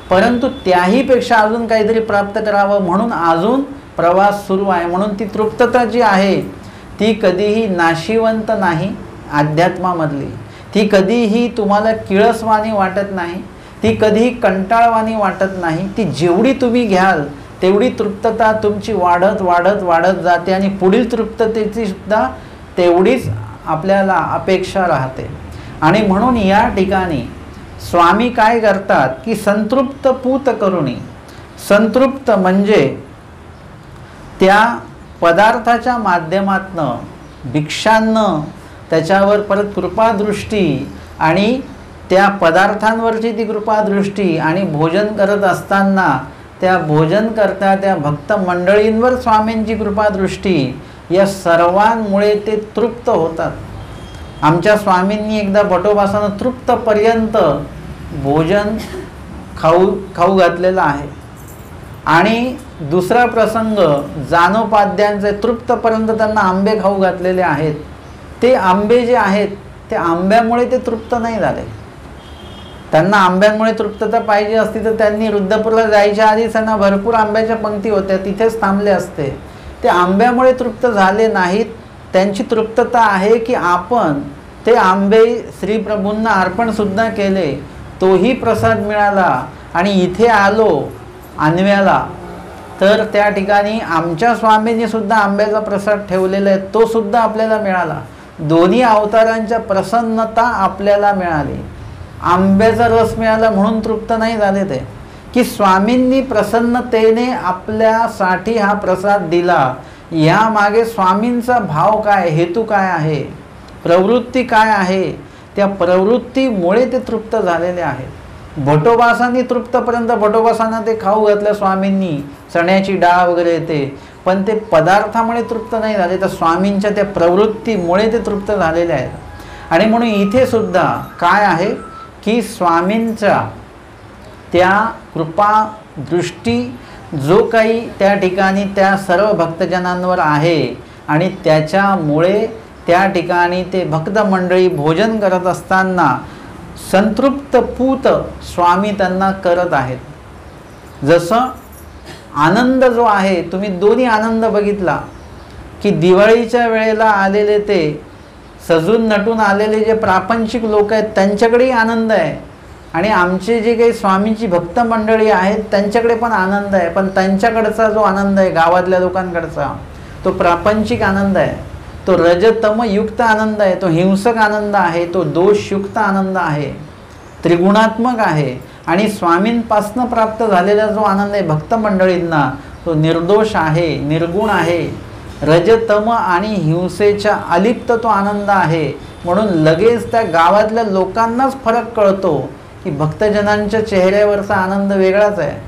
परंतु त्याहीपेक्षा अजून काहीतरी प्राप्त करावं म्हणून अजून प्रवास सुरू आहे. म्हणून ती तृप्तता जी आहे ती कधीही नाशिवंत नाही अध्यात्मामधली. ती कधीही तुम्हाला किळसवाणी वाटत नाही, ती कधीही कंटाळवाणी वाटत नाही. ती जेवढी तुम्ही घ्याल तेवढी तृप्तता तुमची वाढत वाढत वाढत जाते आणि पुढील तृप्ततेची सुद्धा तेवढीच आपल्याला अपेक्षा राहते. आणि म्हणून या ठिकाणी स्वामी काय करतात की संतृप्त पूत करुणी, संतृप्त म्हणजे त्या पदार्थाच्या माध्यमातनं भिक्षांनं त्याच्यावर परत कृपादृष्टी आणि त्या पदार्थांवरची ती कृपादृष्टी आणि भोजन करत असताना त्या भोजन करता त्या भक्त मंडळींवर स्वामींची कृपादृष्टी, या सर्वांमुळे ते तृप्त होतात. आमच्या स्वामींनी एकदा भटोबासानं तृप्तपर्यंत भोजन खाऊ घातलेलं आहे. आणि दुसरा प्रसंग जानोपाद्यांचे तृप्तपर्यंत त्यांना आंबे खाऊ घातलेले आहेत. ते आंबे जे आहेत ते आंब्यामुळे ते तृप्त नाही झाले. त्यांना आंब्यांमुळे तृप्तता पाहिजे असती तर त्यांनी रुद्रपूरला जायच्या आधी त्यांना भरपूर आंब्याच्या पंक्ती होत्या, तिथेच थांबले असते. ते आंब्यामुळे तृप्त झाले नाहीत. त्यांची तृप्तता आहे की आपण ते आंबे श्रीप्रभूंना अर्पणसुद्धा केले, तोही प्रसाद मिळाला. आणि इथे आलो आणव्याला तर त्या ठिकाणी आमच्या स्वामींनी सुद्धा आंब्याचा प्रसाद ठेवलेला आहे, तो सुद्धा आपल्याला मिळाला. दोन्ही अवतारांच्या प्रसन्नता आपल्याला मिळाली. आंब्याचा रस मिळाला म्हणून तृप्त नाही झाले ते, की स्वामींनी प्रसन्नतेने आपल्यासाठी हा प्रसाद दिला. यामागे स्वामींचा भाव काय, हेतू काय आहे, प्रवृत्ती काय आहे, त्या प्रवृत्तीमुळे ते तृप्त झालेले आहेत. भटोबासांनी तृप्तपर्यंत भटोबासांना ते खाऊ घातलं स्वामींनी, चण्याची डाळ वगैरे येते, पण ते पदार्थामुळे तृप्त नाही झाले, तर स्वामींच्या त्या प्रवृत्तीमुळे ते तृप्त झालेले आहेत. आणि म्हणून इथे सुद्धा काय आहे की स्वामींचा त्या कृपा दृष्टी जो काही त्या ठिकाणी त्या सर्व भक्तजनांवर आहे आणि त्याच्यामुळे त्या ठिकाणी ते भक्त मंडळी भोजन करत असताना संतृप्त पूत स्वामी त्यांना करत आहेत. जसं आनंद जो आहे, तुम्ही दोन्ही आनंद बघितला की दिवाळीच्या वेळेला आलेले ते सजून नटून आलेले जे प्रापंचिक लोक आहेत त्यांच्याकडेही आनंद आहे, आणि आमचे जे काही स्वामींची भक्त मंडळी आहेत त्यांच्याकडे पण आनंद आहे. पण त्यांच्याकडचा जो आनंद आहे गावातल्या लोकांकडचा, तो प्रापंचिक आनंद आहे, तो रजतमयुक्त आनंद आहे, तो हिंसक आनंद आहे, तो दोषयुक्त आनंद आहे, त्रिगुणात्मक आहे. आणि स्वामींपासनं प्राप्त झालेला जो आनंद आहे भक्त मंडळींना, तो निर्दोष आहे, निर्गुण आहे, रजतम आणि हिंसेच्या अलिप्त तो आनंद आहे. म्हणून लगेच त्या गावातल्या लोकांनाच फरक कळतो की भक्तजनांच्या चेहऱ्यावरचा आनंद वेगळाच आहे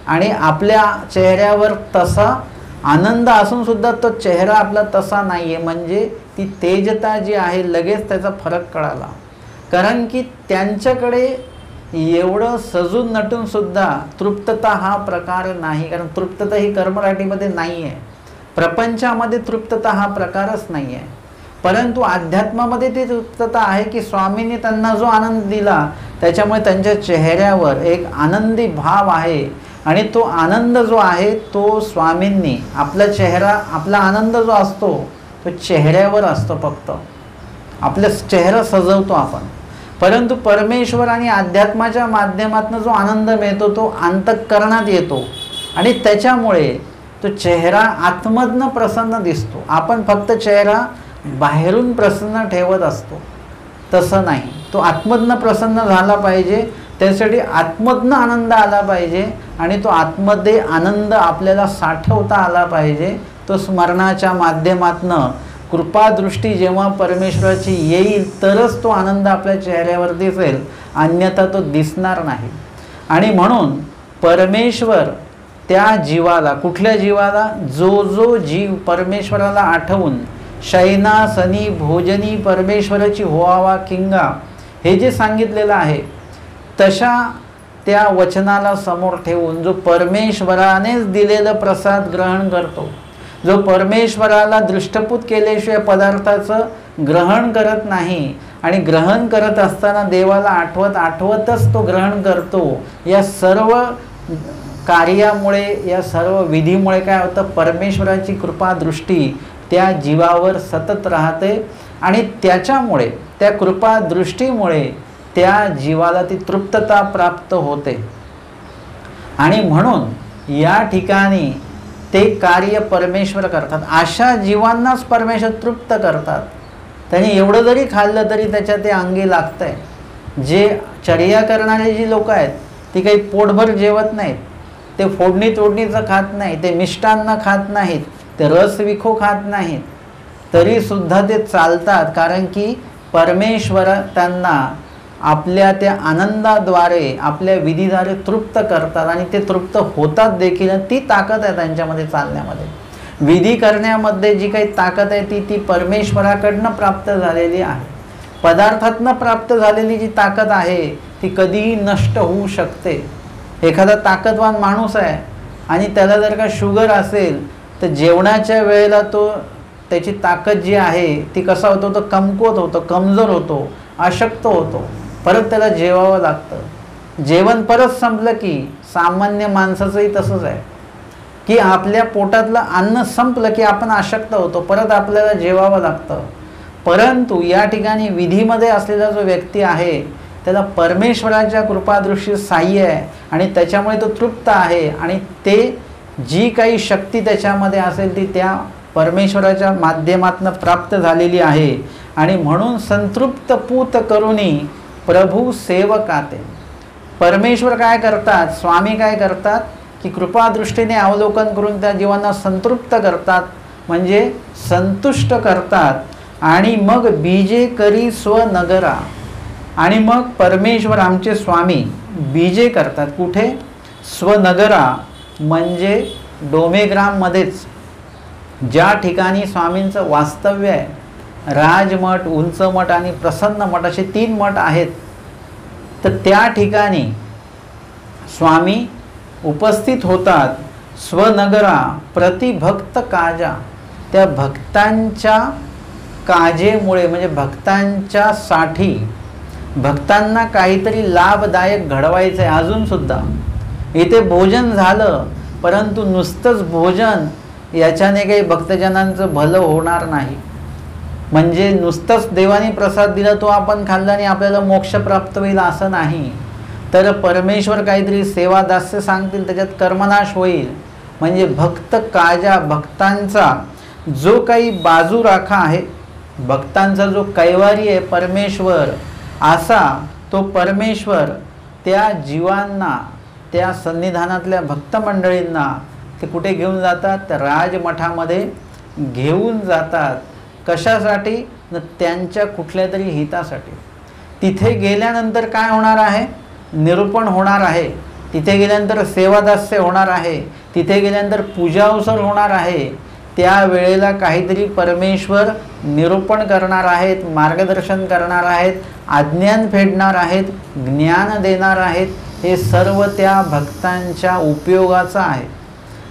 आणि आपल्या चेहऱ्यावर तसा आनंद असून सुद्धा तो चेहरा आपला तसा नाही आहे. म्हणजे ती तेजता जी आहे लगेच त्याचा फरक कळाला. कारण की त्यांच्याकडे एवढं सजून नटून सुद्धा तृप्तता हा प्रकार नाही, कारण तृप्तता ही कर्मराटीमध्ये नाही आहे, प्रपंचामध्ये तृप्तता हा प्रकारच नाही आहे. परंतु अध्यात्मामध्ये ती तृप्तता आहे की स्वामींनी त्यांना जो आनंद दिला त्याच्यामुळे त्यांच्या चेहऱ्यावर एक आनंदी भाव आहे. आणि तो आनंद जो आहे तो स्वामींनी आपला चेहरा, आपला आनंद जो असतो तो चेहऱ्यावर असतो, फक्त आपला चेहरा सजवतो आपण. परंतु परमेश्वर आणि अध्यात्माच्या माध्यमातून जो आनंद मिळतो तो अंतःकरणात येतो आणि त्याच्यामुळे तो चेहरा आतमधनं प्रसन्न दिसतो. आपण फक्त चेहरा बाहेरून प्रसन्न ठेवत असतो, तसं नाही. तो आतमधनं प्रसन्न झाला पाहिजे, त्यासाठी आतमधनं आनंद आला पाहिजे आणि तो आतमध्ये आनंद आपल्याला साठवता आला पाहिजे. तो स्मरणाच्या माध्यमातनं कृपादृष्टी जेव्हा परमेश्वराची येईल तरच तो आनंद आपल्या चेहऱ्यावर दिसेल, अन्यथा तो दिसणार नाही. आणि म्हणून परमेश्वर त्या जीवाला, कुठल्या जीवाला, जो जो जीव परमेश्वराला आठवून शयनासनी भोजनी परमेश्वराची होवावा किंगा हे जे सांगितलेलं आहे तशा त्या वचनाला समोर ठेवून जो परमेश्वरानेच दिलेलं प्रसाद ग्रहण करतो, जो परमेश्वराला दृष्टपूत केल्याशिवाय पदार्थाचं ग्रहण करत नाही आणि ग्रहण करत असताना देवाला आठवतच तो ग्रहण करतो, या सर्व कार्यामुळे, या सर्व विधीमुळे काय होतं, परमेश्वराची कृपा दृष्टी त्या जीवावर सतत राहते आणि त्याच्यामुळे त्या कृपा दृष्टीमुळे त्या जीवाला ती तृप्तता प्राप्त होते। आणि म्हणून या ठिकाणी ते कार्य परमेश्वर करतात। अशा जीवांनाच परमेश्वर तृप्त करतात। त्यांनी एवढं जरी खाल्लं तरी त्याच्या ते अंगी लागतंय। जे चर्या करणारे जी लोक आहेत ती काही पोटभर जेवत नाहीत, ते फोडणी तोडणीचं खात नाही, ते मिष्टान्न खात नाहीत, ते रस विखो खात नाहीत, तरीसुद्धा ते चालतात। कारण की परमेश्वर त्यांना आपल्या त्या आनंदाद्वारे आपल्या विधीद्वारे तृप्त करतात आणि ते तृप्त होतात देखील। ती ताकद आहे त्यांच्यामध्ये चालण्यामध्ये। विधी करण्यामध्ये जी काही ताकद आहे ती परमेश्वराकडनं प्राप्त झालेली आहे। पदार्थातनं प्राप्त झालेली जी ताकद आहे ती कधीही नष्ट होऊ शकते। एखादा ताकदवान माणूस आहे आणि त्याला जर का शुगर असेल तर जेवणाच्या वेळेला त्याची ताकद जी आहे ती कसा होतो, तो कमकुवत होतो, कमजोर होतो, अशक्त होतो, परत त्याला जेवावं लागतं। जेवण परत संपलं की सामान्य माणसाचंही तसंच आहे की आपल्या पोटातलं अन्न संपलं की आपण अशक्त होतो, परत आपल्याला जेवावं लागतं। परंतु या ठिकाणी विधीमध्ये असलेला जो व्यक्ती आहे त्याला परमेश्वराच्या कृपादृष्टी साह्य आहे आणि त्याच्यामुळे तो तृप्त आहे आणि ते जी काही शक्ती त्याच्यामध्ये असेल ती त्या परमेश्वराच्या माध्यमातून प्राप्त झालेली आहे। आणि म्हणून संतृप्त पूत करुणी प्रभू सेवकाते। परमेश्वर काय करतात, स्वामी काय करतात की कृपादृष्टीने अवलोकन करून त्या जीवांना संतृप्त करतात, म्हणजे संतुष्ट करतात। आणि मग बीजे करी स्वनगरा, आणि मग परमेश्वर आमचे स्वामी बीजे करतात कुठे, स्वनगरा म्हणजे डोमेग्राममध्येच, ज्या ठिकाणी स्वामींचं वास्तव्य आहे। राजमठ, उंच मठ आणि प्रसन्न मठ असे 3 मठ आहेत। तर त्या ठिकाणी स्वामी उपस्थित होतात। स्वनगरा प्रतिभक्त काजा, त्या भक्तांच्या काजेमुळे म्हणजे भक्तांच्या साठी, भक्तांना काहीतरी लाभदायक घडवायचं आहे। अजूनसुद्धा इथे भोजन झालं परंतु नुसतंच भोजन याच्याने काही भक्तजनांचं भलं होणार नाही। म्हणजे नुसतंच देवाने प्रसाद दिला तो आपण खाल्ला आणि आपल्याला मोक्ष प्राप्त होईल असं नाही, तर परमेश्वर काहीतरी सेवा दास्य सांगतील, त्याच्यात कर्मनाश होईल। म्हणजे भक्त काजा, भक्तांचा जो काही बाजू राखा आहे, भक्तांचा जो कैवारी आहे परमेश्वर, असा तो परमेश्वर त्या जीवांना, त्या सन्निधानातल्या भक्त मंडळींना ते कुठे घेऊन जातात, त्या राजमठामध्ये घेऊन जातात। कशासाठी, त्यांच्या कुठल्या तरी हितासाठी। तिथे गेल्यानंतर काय होणार आहे, निरूपण होणार आहे, तिथे गेल्यानंतर सेवादास्य होणार आहे, तिथे गेल्यानंतर पूजावसर होणार आहे। त्या वेळेला काहीतरी परमेश्वर निरूपण करणार आहेत, मार्गदर्शन करणार आहेत, आज्ञान फेडणार आहेत, ज्ञान देणार आहेत। हे सर्व त्या भक्तांच्या उपयोगाचं आहे।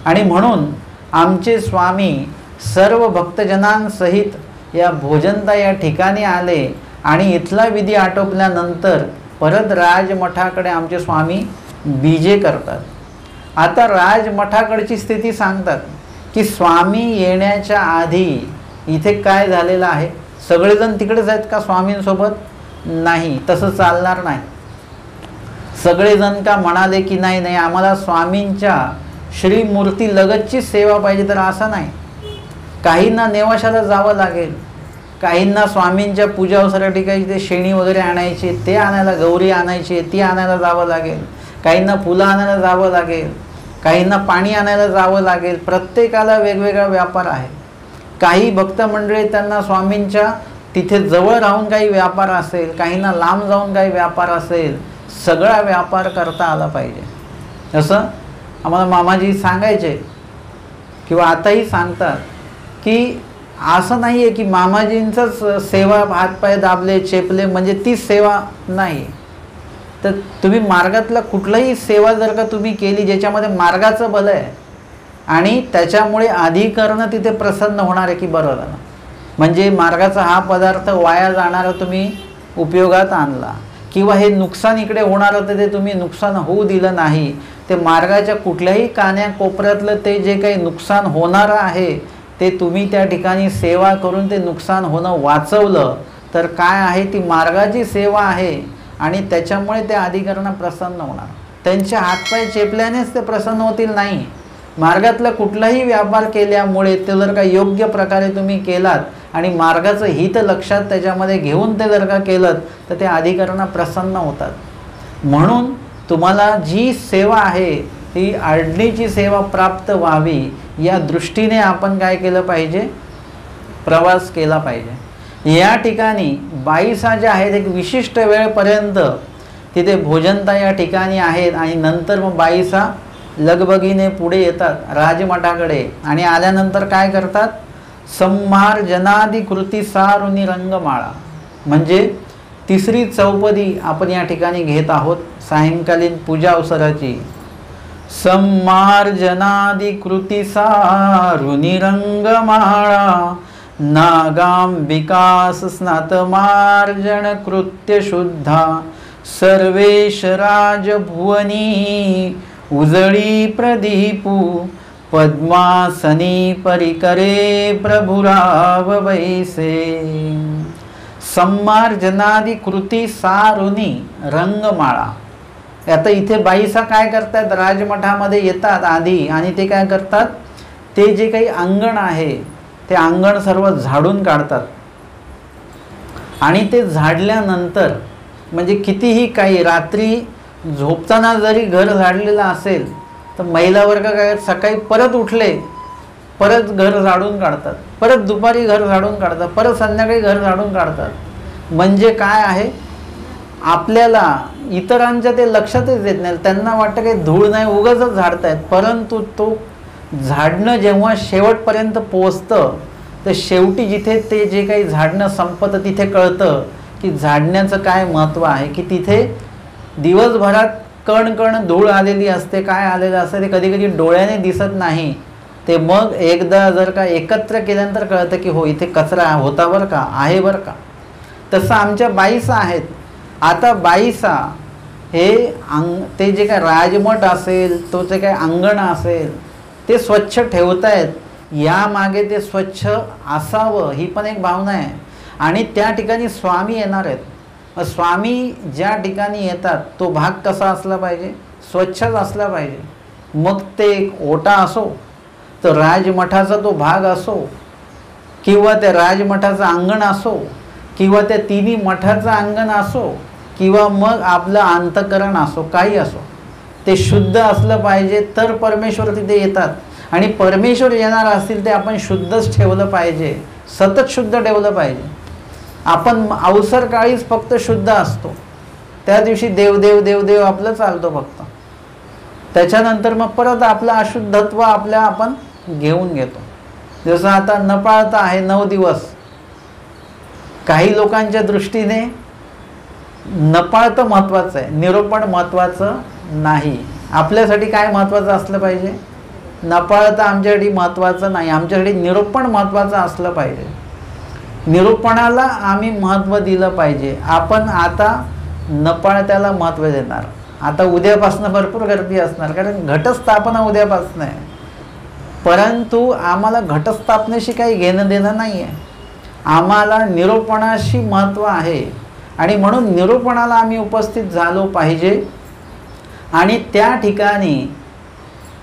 आणि म्हणून आमचे स्वामी सर्व भक्तजनांसहित या भोजनता या ठिकाणी आले आणि इथला विधी आटोपल्यानंतर परत राजमठाकडे आमचे स्वामी बीजे करतात। आता राजमठाकडची स्थिती सांगतात की स्वामी येण्याच्या आधी इथे काय झालेलं आहे, सगळेजण तिकडेच आहेत का स्वामींसोबत, नाही, तसं चालणार नाही। सगळेजण का म्हणाले की नाही नाही आम्हाला स्वामींच्या श्रीमूर्ती लगतची सेवा पाहिजे, तर असं नाही। काहींना नेवाशाला जावं लागेल, काहींना स्वामींच्या पूजा अवसरासाठी काही ते शेणी वगैरे आणायची, ते आणायला, गौरी आणायची ती आणायला जावं लागेल, काहींना फुलं आणायला जावं लागेल, काहींना पाणी आणायला जावं लागेल। प्रत्येकाला वेगवेगळा व्यापार आहे। काही भक्त मंडळी त्यांना स्वामींच्या तिथे जवळ राहून काही व्यापार असेल, काहींना लांब जाऊन काही व्यापार असेल, सगळा व्यापार करता आला पाहिजे। असं आम्हाला मामाजी सांगायचे किंवा आताही सांगतात की असं नाही आहे की मामाजींचंच सेवा हातपाय दाबले चेपले म्हणजे ती सेवा नाही। तर तुम्ही मार्गातला कुठलाही सेवा जर का तुम्ही केली ज्याच्यामध्ये मार्गाचं बल आहे आणि त्याच्यामुळे अधिकरण तिथे प्रसन्न होणार आहे की बरं झालं, म्हणजे मार्गाचा हा पदार्थ वाया जाणारा तुम्ही उपयोगात आणला किंवा हे नुकसान इकडे होणार होतं ते तुम्ही नुकसान होऊ दिलं नाही, ते मार्गाच्या कुठल्याही कान्या कोपऱ्यातलं ते जे काही नुकसान होणारं आहे ते तुम्ही त्या ठिकाणी सेवा करून ते नुकसान होणं वाचवलं तर काय आहे, ती मार्गाची सेवा आहे आणि त्याच्यामुळे त्या अधिकाऱ्यांना प्रसन्न होणार. त्यांचे हातपाय चेपल्यानेच ते प्रसन्न होतील नाही. मार्गातला कुठलाही व्यापार केल्यामुळे ते जर का योग्य प्रकारे तुम्ही केलात आणि मार्गाचं हित लक्षात त्याच्यामध्ये घेऊन ते जर का केलं तर त्या अधिकाऱ्यांना प्रसन्न होतात. म्हणून तुम्हाला जी सेवा आहे ती आडणीची सेवा प्राप्त व्हावी या दृष्टीने आपण काय केलं पाहिजे, प्रवास केला पाहिजे. या ठिकाणी बाईसा ज्या आहेत एक विशिष्ट वेळेपर्यंत तिथे भोजनता या ठिकाणी आहेत आणि नंतर मग बाईसा लगबगीने पुढे येतात राजमठाकडे आणि आल्यानंतर काय करतात, संहार जनादी कृती सारुनी रंगमाळा म्हणजे तिसरी चौपदी आपण या ठिकाणी घेत आहोत सायंकालीन पूजा अवसराची. संहार जनादी कृती सारुनी रंगमाळा नागांबिकास स्नातमार्जन कृत्य शुद्धा सर्वेश राजभुवनी उजळी प्रदीपू पद्मासनी परिकरे प्रभुराव वैसे. संमार्जनादी कृती सारुनी रंगमाळा. आता इथे बाईसा काय करतात, राजमठामध्ये येतात आधी आणि ते काय करतात, ते जे काही अंगण आहे ते अंगण सर्व झाडून काढतात आणि ते झाडल्यानंतर म्हणजे कितीही काही रात्री झोपताना जरी घर झाडलेलं असेल तर महिला वर्ग काय सकाळी परत उठले परत घर झाडून काढतात, परत दुपारी घर झाडून काढतात, परत संध्याकाळी घर झाडून काढतात. म्हणजे काय आहे, आपल्याला इतरांच्या ते लक्षातच येत नाही, त्यांना वाटतं काही धूळ नाही उगाचच झाडतायत. परंतु तो झाडणं जेव्हा शेवटपर्यंत पोचतं तर शेवटी जिथे ते जे काही झाडणं संपतं तिथे कळतं की झाडण्याचं काय महत्त्व आहे. की तिथे दिवसभरात कण कण धूळ आलेली असते, काय आलेलं असतं ते कधी कधी डोळ्याने दिसत नाही. ते मग एकदा जर का एकत्र केल्यानंतर कळतं की हो इथे कचरा होता बरं का, आहे बरं का. तसं आमच्या बाईसा आहेत. आता बाईसा हे ते जे काय राजमठ असेल, तो जे काय अंगण असेल ते स्वच्छ ठेवतायत. यामागे ते स्वच्छ असावं ही पण एक भावना आहे. आणि त्या ठिकाणी स्वामी येणार आहेत. स्वामी ज्या ठिकाणी येतात तो भाग कसा असला पाहिजे, स्वच्छच असला पाहिजे. मग ते एक ओटा असो तर राजमठाचा तो भाग असो किंवा त्या राजमठाचं अंगण असो किंवा त्या तिन्ही मठाचं अंगण असो किंवा मग आपलं अंतःकरण असो, काही असो, ते शुद्ध असलं पाहिजे तर परमेश्वर तिथे येतात. आणि परमेश्वर येणार असतील ते आपण शुद्धच ठेवलं पाहिजे, सतत शुद्ध ठेवलं पाहिजे. आपण अवसर काळीच फक्त शुद्ध असतो, त्या दिवशी देवदेव देवदेव आपलं चालतो फक्त. त्याच्यानंतर मग परत आपलं अशुद्धत्व आपण घेऊन घेतो. जसं आता न पाळता आहे 9 दिवस. काही लोकांच्या दृष्टीने न पाळतं महत्त्वाचं आहे, निरूपण महत्त्वाचं नाही. आपल्यासाठी काय महत्त्वाचं असलं पाहिजे, न पाळता आमच्यासाठी महत्त्वाचं नाही, आमच्यासाठी निरूपण महत्त्वाचं असलं पाहिजे. निरूपणाला आम्ही महत्त्व दिलं पाहिजे. आपण आता न पाळत्याला महत्त्व देणार. आता उद्यापासून भरपूर गर्दी असणार कारण घटस्थापना उद्यापासून आहे. परंतु आम्हाला घटस्थापनेशी काही घेणं देणं नाही आहे. आम्हाला निरूपणाशी महत्त्व आहे आणि म्हणून निरूपणाला आम्ही उपस्थित झालो पाहिजे. आणि त्या ठिकाणी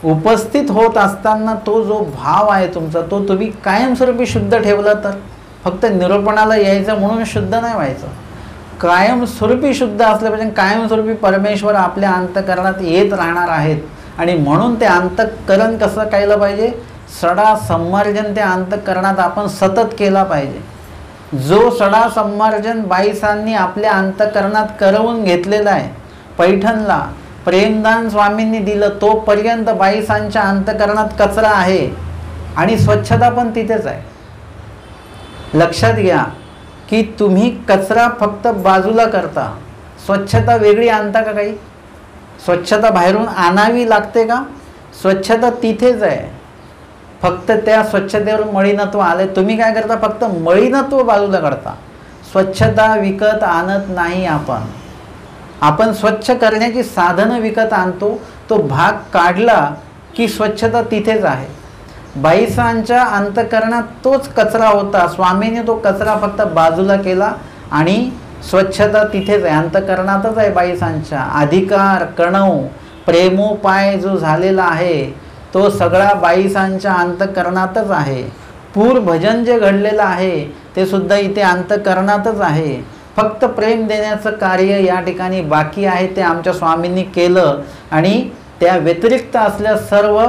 उपस्थित होत असताना तो जो भाव आहे तुमचा तो तुम्ही कायमस्वरूपी शुद्ध ठेवला तर, फक्त निरूपणाला यायचं म्हणून शुद्ध नाही व्हायचं, कायमस्वरूपी शुद्ध असलं पाहिजे. कायमस्वरूपी परमेश्वर आपल्या अंतःकरणात येत राहणार आहेत आणि म्हणून ते अंतःकरण कसं केलं पाहिजे, सडा संमार्जन त्या अंतःकरणात आपण सतत केला पाहिजे. जो सडा संमार्जन बाईसांनी आपल्या अंतःकरणात करवून घेतलेला आहे, पैठणला प्रेमदान स्वामींनी दिलं, तोपर्यंत बाईसांच्या अंतःकरणात कचरा आहे आणि स्वच्छता पण तिथेच आहे. लक्षात घ्या की तुम्ही कचरा फक्त बाजूला करता, स्वच्छता वेगळी आणता का काही? स्वच्छता बाहेरून आणावी लागते का? स्वच्छता तिथेच आहे, फक्त त्या स्वच्छतेवर मळीनत्व आले. तुम्ही काय करता, फक्त मळीनत्व बाजूला काढता. स्वच्छता विकत आणत नाही आपण स्वच्छ करण्याची साधनं विकत आणतो. तो भाग काढला की स्वच्छता तिथेच आहे. बाईसांच्या अंतकरणात तोच कचरा होता. स्वामीने तो कचरा फक्त बाजूला केला आणि स्वच्छता तिथेच आहे, अंतकरणातच आहे. बाईसांच्या अधिकार कणव प्रेमोपाय जो झालेला आहे तो सगळा बाईसांच्या अंतकरणातच आहे. पूर भजन जे घडलेलं आहे ते सुद्धा इथे अंतकरणातच आहे. फक्त प्रेम देण्याचं कार्य या ठिकाणी बाकी आहे, ते आमच्या स्वामींनी केलं. आणि त्या व्यतिरिक्त असल्या सर्व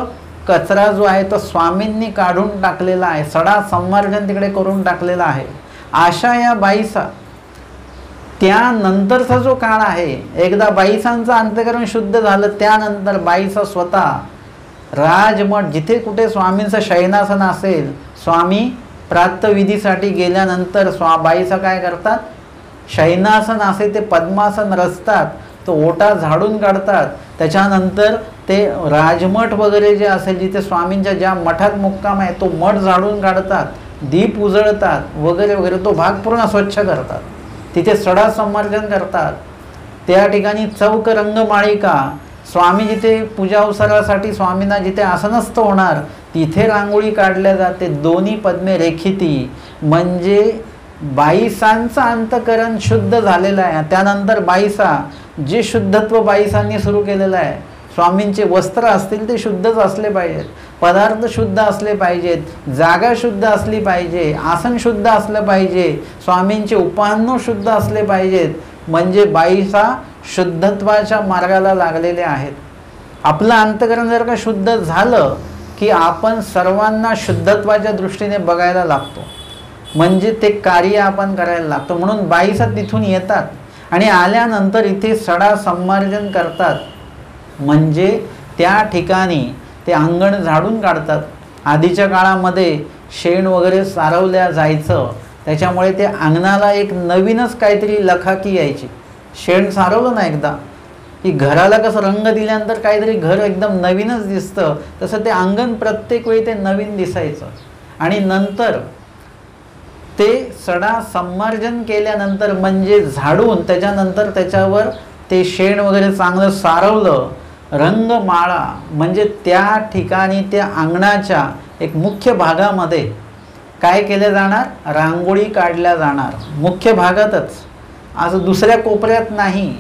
कचरा जो आहे तो स्वामींनी काढून टाकलेला आहे. सडा संवर्धन तिकडे करून टाकलेला आहे. अशा या बाईसा त्यानंतरचा जो काळ आहे, एकदा बाईसांचं अंतकरण शुद्ध झालं त्यानंतर बाईसा स्वतः राजमठ जिथे कुठे स्वामींचं शयनासन असेल, स्वामी प्रातःविधीसाठी गेल्यानंतर बाईसा काय करतात, शयनासन असे ते पद्मासन रचतात, तो ओटा झाडून काढतात. त्याच्यानंतर ते राजमठ वगैरे जे असेल जिथे स्वामींच्या ज्या मठात मुक्काम आहे तो मठ झाडून काढतात, दीप उजळतात वगैरे वगैरे, तो भाग पूर्ण स्वच्छ करतात. तिथे सडा संवर्धन करतात. त्या ठिकाणी चौक रंगमाळिका, स्वामी जिथे पूजा अवसरासाठी स्वामींना जिथे आसनस्थ होणार तिथे रांगोळी काढल्या जाते. दोन्ही पद्मे रेखिती, म्हणजे बाईसांचं अंतकरण शुद्ध झालेलं आहे. त्यानंतर बाईसा जे शुद्धत्व बाईसांनी सुरू केलेलं आहे, स्वामींचे वस्त्र असतील ते शुद्धच असले पाहिजेत, पदार्थ शुद्ध असले पाहिजेत, जागा शुद्ध असली पाहिजे, आसन शुद्ध असलं पाहिजे, स्वामींचे उपान्न शुद्ध असले पाहिजेत. म्हणजे बाईसा शुद्धत्वाच्या मार्गाला लागलेले आहेत. आपलं अंतकरण जर का शुद्ध झालं की आपण सर्वांना शुद्धत्वाच्या दृष्टीने बघायला लागतो, म्हणजे ते कार्य आपण करायला लागतो. म्हणून बाईसा तिथून येतात आणि आल्यानंतर इथे सडा संमार्जन करतात, म्हणजे त्या ठिकाणी ते अंगण झाडून काढतात. आधीच्या काळामध्ये शेण वगैरे सारवल्या जायचं, त्याच्यामुळे ते अंगणाला एक नवीनच काहीतरी लखाकी यायची. शेण सारवलं ना एकदा की घराला कसं रंग दिल्यानंतर काहीतरी घर एकदम नवीनच दिसतं, तसं ते अंगण प्रत्येक वेळी ते नवीन दिसायचं. आणि नंतर ते सडा संमार्जन केल्यानंतर म्हणजे झाडून त्याच्यानंतर त्याच्यावर ते शेण वगैरे चांगलं सारवलं, रंगमाळा म्हणजे त्या ठिकाणी त्या अंगणाच्या एक मुख्य भागामध्ये काय केलं जाणार, रांगोळी काढल्या जाणार. मुख्य भागातच, असं दुसऱ्या कोपऱ्यात नाही,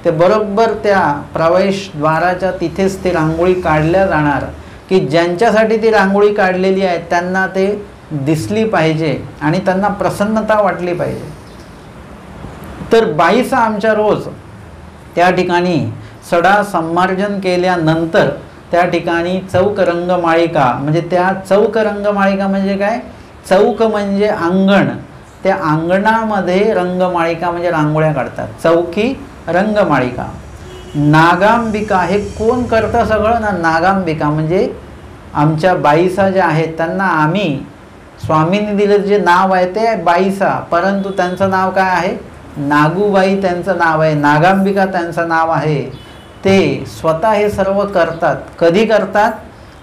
ते बरोबर त्या प्रवेशद्वाराच्या तिथेच ती रांगोळी काढल्या जाणार की ज्यांच्यासाठी ती रांगोळी काढलेली आहे त्यांना ते दिसली पाहिजे आणि त्यांना प्रसन्नता वाटली पाहिजे. तर बाईसा आमच्या रोज त्या ठिकाणी सडा संमार्जन केल्यानंतर त्या ठिकाणी चौक रंगमाळिका, म्हणजे त्या चौक रंगमाळिका म्हणजे काय, चौक म्हणजे अंगण, त्या अंगणामध्ये रंगमाळिका म्हणजे रांगोळ्या काढतात. चौकी रंगमाळिका. नागांबिका हे कोण करतं सगळं ना, नागांबिका म्हणजे आमच्या बाईसा ज्या आहेत त्यांना आम्ही स्वामींनी दिलं जे नाव आहे ते बाईसा, परंतु त्यांचं नाव काय आहे, नागूबाई त्यांचं नाव आहे, नागांबिका त्यांचं नाव आहे. ते स्वतः हे सर्व करतात. कधी करतात,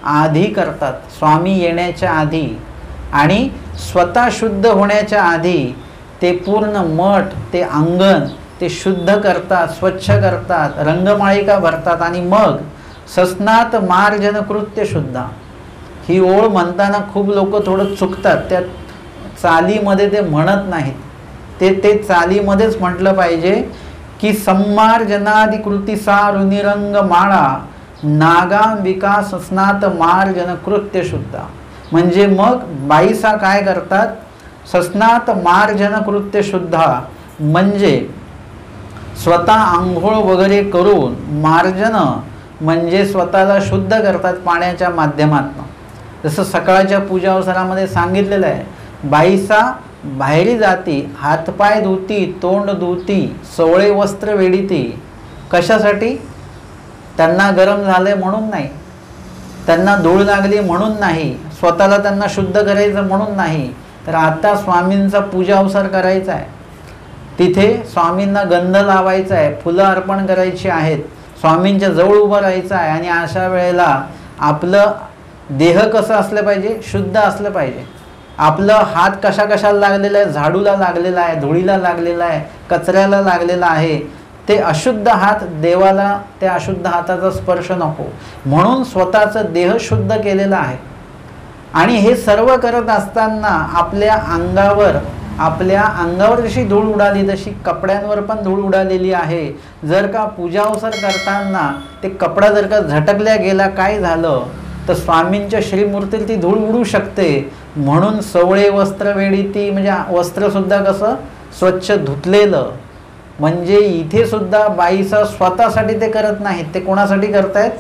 आधी करतात, स्वामी येण्याच्या आधी आणि स्वतः शुद्ध होण्याच्या आधी ते पूर्ण मठ ते अंगण ते शुद्ध करतात, स्वच्छ करतात, रंगमाळिका भरतात आणि मग सस्नात मार्जन कृत्य शुद्धा. ही ओळ म्हणताना खूप लोक थोडं चुकतात, त्या चालीमध्ये ते म्हणत नाहीत, ते चालीमध्येच म्हटलं पाहिजे की सम्मार्जनादि कृती सारुनिरंग माळा नागांबिका सस्नात मार्जन कृत्य शुद्धा. म्हणजे मग बाईसा काय करतात, सस्नात मार्जन कृत्य शुद्धा म्हणजे स्वतः आंघोळ वगैरे करून, मार्जन म्हणजे स्वतःला शुद्ध करतात पाण्याच्या माध्यमातून. जसं सकाळच्या पूजा अवसरामध्ये सांगितलेलं आहे, बाईसा बाहेरी जाती, हातपाय धुती, तोंड धुती, सोवळे वस्त्र वेडीती. कशासाठी, त्यांना गरम झाले म्हणून नाही, त्यांना धूळ लागली म्हणून नाही, स्वतःला त्यांना शुद्ध करायचं म्हणून नाही, तर आता स्वामींचा पूजा अवसर करायचा आहे, तिथे स्वामींना गंध लावायचा आहे, फुलं अर्पण करायची आहेत, स्वामींच्या जवळ उभं राहायचं आहे. आणि अशा वेळेला आपलं देह कसं असलं पाहिजे, शुद्ध असलं पाहिजे. आपलं हात कशाला लागलेला आहे, झाडूला लागलेला आहे, धुळीला लागलेला आहे, कचऱ्याला लागलेला आहे, ते अशुद्ध हात देवाला त्या अशुद्ध हाताचा स्पर्श नको, म्हणून स्वतःचं देह शुद्ध केलेला आहे. आणि हे सर्व करत असताना आपल्या अंगावर जशी धूळ उडाली तशी कपड्यांवर पण धूळ उडालेली आहे. जर का पूजावसर करताना ते कपडा जर का झटकल्या गेला, काय झालं तर स्वामींच्या श्रीमूर्तीला ती धूळ उडू शकते. म्हणून सवळे वस्त्र वेडिती, म्हणजे वस्त्रसुद्धा कसं स्वच्छ धुतलेलं. म्हणजे इथे सुद्धा बाईचा स्वतःसाठी ते करत नाहीत, ते कोणासाठी करतायत?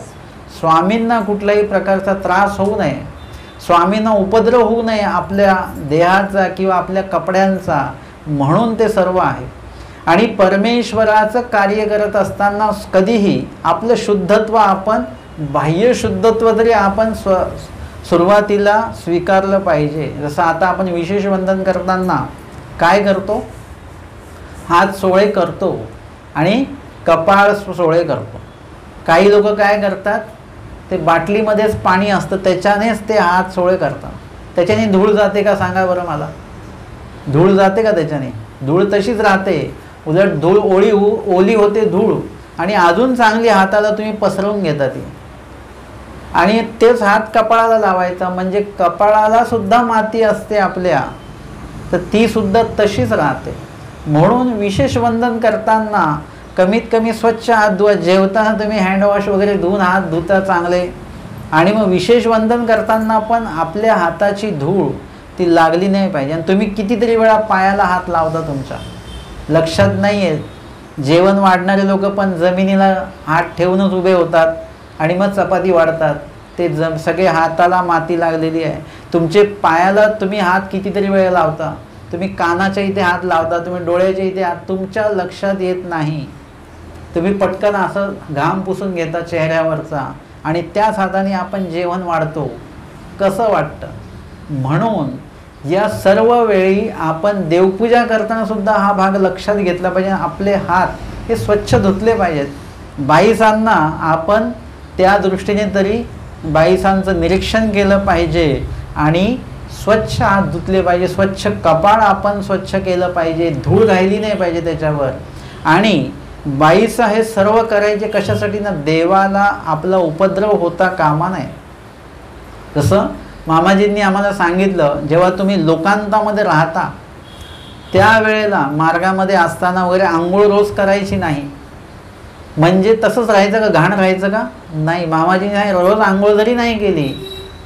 स्वामींना कुठल्याही प्रकारचा त्रास होऊ नये, स्वामींना उपद्रव होऊ नये आपल्या देहाचा किंवा आपल्या कपड्यांचा, म्हणून ते सर्व आहे. आणि परमेश्वराचं कार्य करत असताना कधीही आपलं शुद्धत्व, आपण बाह्य शुद्धत्व तरी आपण सुरुवातीला स्वीकारलं पाहिजे. जसं आता आपण विशेष वंदन करताना काय करतो? हात सोळे करतो आणि कपाळ सोळे करतो. काही लोक काय करतात, ते बाटलीमध्येच पाणी असतं त्याच्यानेच ते हात सोळे करतात. त्याच्याने धूळ जाते का सांगा बरं मला? धूळ जाते का त्याच्याने? धूळ तशीच राहते. उलट धूळ ओली होते धूळ, आणि अजून चांगली हाताला तुम्ही पसरवून घेता ती, आणि तेच हात कपाळाला लावायचा, म्हणजे कपाळाला सुद्धा माती असते आपल्या, तर ती सुद्धा तशीच राहते. म्हणून विशेष वंदन करताना कमीत कमी स्वच्छ हात धुवा. जेवताना तुम्ही हँडवॉश वगैरे धुवून हात धुता चांगले, आणि मग विशेष वंदन करताना पण आपल्या हाताची धूळ ती लागली नाही पाहिजे. आणि तुम्ही कितीतरी वेळा पायाला हात लावता, तुमच्या लक्षात नाही आहे. जेवण वाढणारे लोक पण जमिनीला हात ठेवूनच उभे होतात आणि मग चपाती वाढतात. ते सगळे हाताला माती लागलेली आहे. तुमचे पायाला तुम्ही हात कितीतरी वेळा लावता, तुम्ही कानाच्या इथे हात लावता, तुम्ही डोळ्याच्या इथे हात, तुमच्या लक्षात येत नाही. तुम्ही पटकन असं घाम पुसून घेता चेहऱ्यावरचा, आणि त्याच हाताने आपण जेवण वाढतो. कसं वाटतं? म्हणून या सर्व वेळी आपण देवपूजा करताना सुद्धा हा भाग लक्षात घेतला पाहिजे. आपले हात हे स्वच्छ धुतले पाहिजेत. बाईसांना आपण त्या दृष्टीने तरी बाईसांचं निरीक्षण केलं पाहिजे आणि स्वच्छ हात धुतले पाहिजे. स्वच्छ कपाळ आपण स्वच्छ केलं पाहिजे, धूळ राहिली नाही पाहिजे त्याच्यावर. आणि बाईचा हे सर्व करायचे कशासाठी ना, देवाला आपला उपद्रव होता कामा नये. जसं मामाजींनी आम्हाला सांगितलं, जेव्हा तुम्ही लोकांतामध्ये राहता त्यावेळेला मार्गामध्ये असताना वगैरे आंघोळ रोज करायची नाही. म्हणजे तसंच राहायचं का? घाण राहायचं का? नाही. मामाजींनी नाही, रोज आंघोळ जरी नाही केली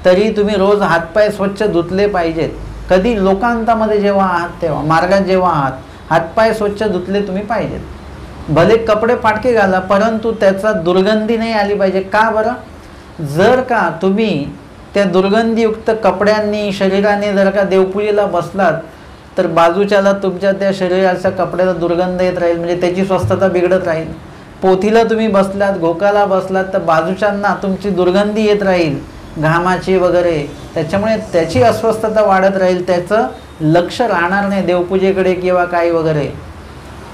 तरी तुम्ही रोज हातपाय स्वच्छ धुतले पाहिजेत. कधी? लोकांतामध्ये जेव्हा आहात तेव्हा, मार्गात जेव्हा आहात, हातपाय स्वच्छ धुतले तुम्ही पाहिजेत. भले कपडे फाटके घाला, परंतु त्याचा दुर्गंधी नाही आली पाहिजे. का बरं? जर का तुम्ही त्या दुर्गंधीयुक्त कपड्यांनी, शरीराने जर का देवपूजेला बसलात, तर बाजूच्याला तुमच्या त्या शरीराच्या कपड्याला दुर्गंध येत राहील, म्हणजे त्याची स्वस्थता बिघडत राहील. पोथीला तुम्ही बसलात, घोकाला बसलात, तर बाजूच्यांना तुमची दुर्गंधी येत राहील घामाची वगैरे, त्याच्यामुळे त्याची अस्वस्थता वाढत राहील, त्याचं लक्ष राहणार नाही देवपूजेकडे किंवा काही वगैरे.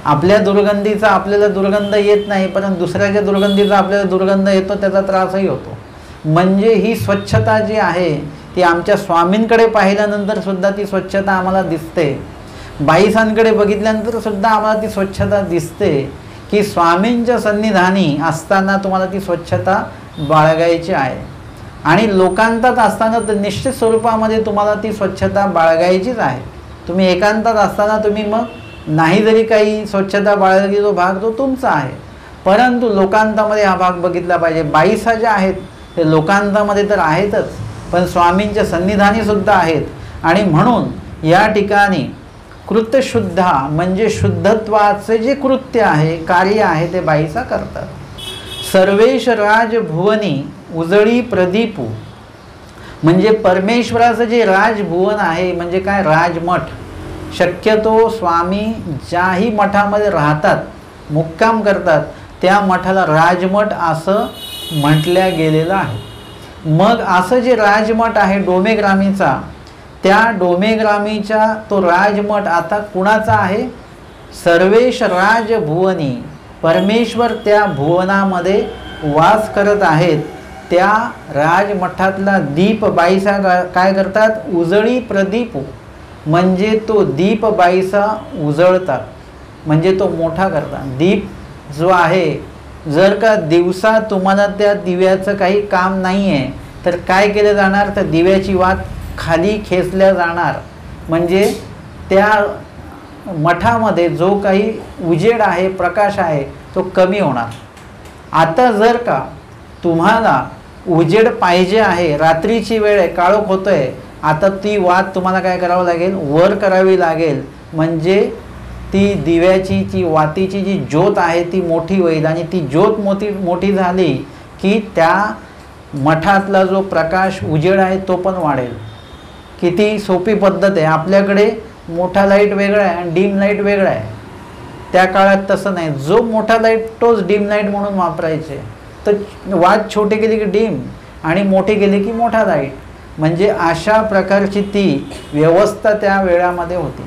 आपल्या दुर्गंधीचा आपल्याला दुर्गंध येत नाही, परंतु दुसऱ्याच्या दुर्गंधीचा आपल्याला दुर्गंध येतो, त्याचा त्रासही होतो. म्हणजे ही स्वच्छता जी आहे ती आमच्या स्वामींकडे पाहिल्यानंतर सुद्धा ती स्वच्छता आम्हाला दिसते. बाईसांकडे बघितल्यानंतर सुद्धा आम्हाला ती स्वच्छता दिसते की स्वामींच्या सन्निधानी असताना तुम्हाला ती स्वच्छता बाळगायची आहे. आणि लोकांतात असताना तर निश्चित स्वरूपामध्ये तुम्हाला ती स्वच्छता बाळगायचीच आहे. तुम्ही एकांतात असताना तुम्ही मग नाही जरी काही स्वच्छता बाळगली, तो भाग तो तुमचा आहे. परंतु लोकांतामध्ये हा भाग बघितला पाहिजे. बाईसा ज्या आहेत ते लोकांतामध्ये तर आहेतच, पण स्वामींच्या सन्निधानी सुद्धा आहेत. आणि म्हणून या ठिकाणी कृत्यशुद्धा म्हणजे शुद्धत्वाचे जे कृत्य आहे, कार्य आहे, ते बाईसा करतात. सर्वेश राजभुवनी उजळी प्रदीपू, म्हणजे परमेश्वराचं जे राजभुवन आहे, म्हणजे काय? राजमठ. शक्यतो स्वामी ज्याही मठामध्ये राहतात, मुक्काम करतात, त्या मठाला राजमठ असं म्हटल्या गेलेलं आहे. मग असं जे राजमठ आहे डोमेग्रामीचा, त्या डोमेग्रामीचा तो राजमठ आता कुणाचा आहे? सर्वेश राजभुवनी, परमेश्वर त्या भुवनामध्ये वास करत आहेत. त्या राजमठातला दीप बाईसा काय करतात? उजळी प्रदीप, म्हणजे तो दीप बाईसा उजळतात, म्हणजे तो मोठा करतात. दीप जो आहे, जर का दिवसा तुम्हाला त्या दिव्याचं काही काम नाही आहे तर काय केलं जाणार? तर दिव्याची वात खाली खेचल्या जाणार, म्हणजे त्या मठामध्ये जो काही उजेड आहे, प्रकाश आहे, तो कमी होणार. आता जर का तुम्हाला उजेड पाहिजे आहे, रात्रीची वेळ आहे, काळोख होतोय, आता ती वात तुम्हाला काय करावं लागेल, वर करावी लागेल, म्हणजे ती दिव्याची, ती वातीची जी ज्योत आहे ती मोठी होईल. आणि ती ज्योत मोठी झाली की त्या मठातला जो प्रकाश उजेड आहे तो पण वाढेल. किती सोपी पद्धत आहे. आपल्याकडे मोठा लाईट वेगळा आहे आणि डीम लाईट वेगळा आहे. त्या काळात तसं नाही, जो मोठा लाईट तोच डीम लाईट म्हणून वापरायचे. तर वात छोटी केली की डीम आणि मोठी केली की मोठा लाईट, म्हणजे अशा प्रकारची ती व्यवस्था त्या वेळामध्ये होती.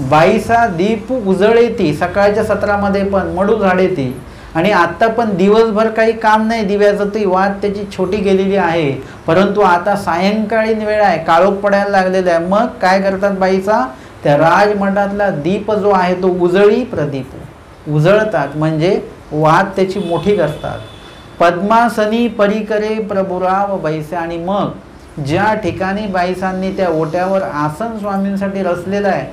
बाईसा दीप उजळे ती, सकाळच्या सत्रामध्ये पण मडू झाडे ती. आणि आत्ता पण दिवसभर काही काम नाही दिव्याचं, ती वात त्याची छोटी केलेली आहे, परंतु आता सायंकाळीन वेळ आहे, काळोख पडायला लागलेला आहे. मग काय करतात बाईचा, त्या राजमठातला दीप जो आहे तो उजळी प्रदीप उजळतात, म्हणजे वात त्याची मोठी करतात. पद्मासनी परिकरे प्रभुराव बैसे. आणि मग ज्या ठिकाणी बाईसांनी त्या ओट्यावर आसन स्वामींसाठी रचलेलं आहे,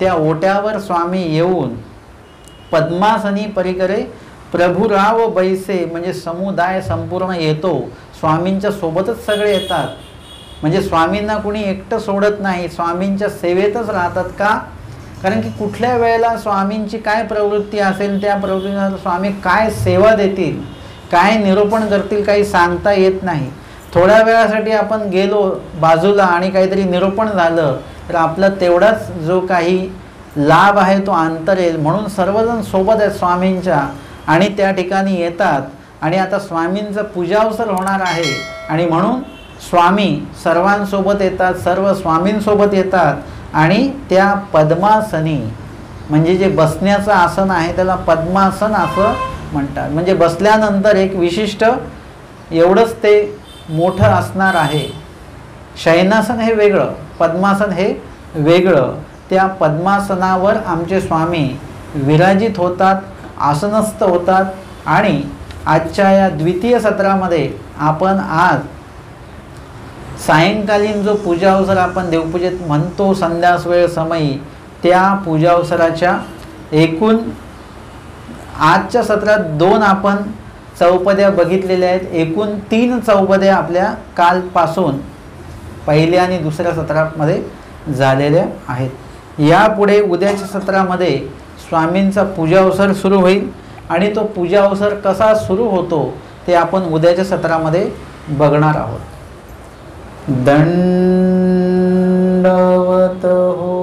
त्या ओट्यावर स्वामी येऊन पद्मासनी परिकरे प्रभुराव बैसे, म्हणजे समुदाय संपूर्ण येतो, स्वामींच्या सोबतच सगळे येतात. म्हणजे स्वामींना कुणी एकटं सोडत नाही, स्वामींच्या सेवेतच राहतात. का? कारण की कुठल्या वेळेला स्वामींची काय प्रवृत्ती असेल, त्या प्रवृत्तीला स्वामी काय सेवा देतील, काय निरूपण करतील, काही सांगता येत नाही. थोड्या वेळासाठी आपण गेलो बाजूला आणि काहीतरी निरूपण झालं तर आपला तेवढाच जो काही लाभ आहे तो अंतरेल. म्हणून सर्वजण सोबत आहेत स्वामींच्या आणि त्या ठिकाणी येतात. आणि आता स्वामींचा पूजावसर होणार आहे आणि म्हणून स्वामी सर्वांसोबत येतात, सर्व स्वामींसोबत येतात. आणि त्या पद्मासनी, म्हणजे जे बसण्याचं आसन आहे त्याला पद्मासन असं म्हणतात. म्हणजे बसल्यानंतर एक विशिष्ट एवढंच ते मोठं असणार आहे. शयनासन हे वेगळं, पद्मासन हे वेगळं. त्या पद्मासनावर आमचे स्वामी विराजित होतात, आसनस्थ होतात. आणि आजच्या या द्वितीय सत्रामध्ये आपण आज सायंकालीन जो पूजावसर आपण देवपूजेत म्हणतो संध्यास वेळ समयी, त्या पूजावसराच्या एकूण आजच्या सत्रात 2 आपण चौपद्या बघितलेल्या आहेत. एकूण 3 चौपद्या आपल्या कालपासून पहिल्या आणि दुसऱ्या सत्रामध्ये झालेल्या आहेत. यापुढे उद्याच्या सत्रामध्ये स्वामींचा पूजावसर सुरू होईल आणि तो पूजावसर कसा सुरू होतो ते आपण उद्याच्या सत्रामध्ये बघणार आहोत. दंडवत हो.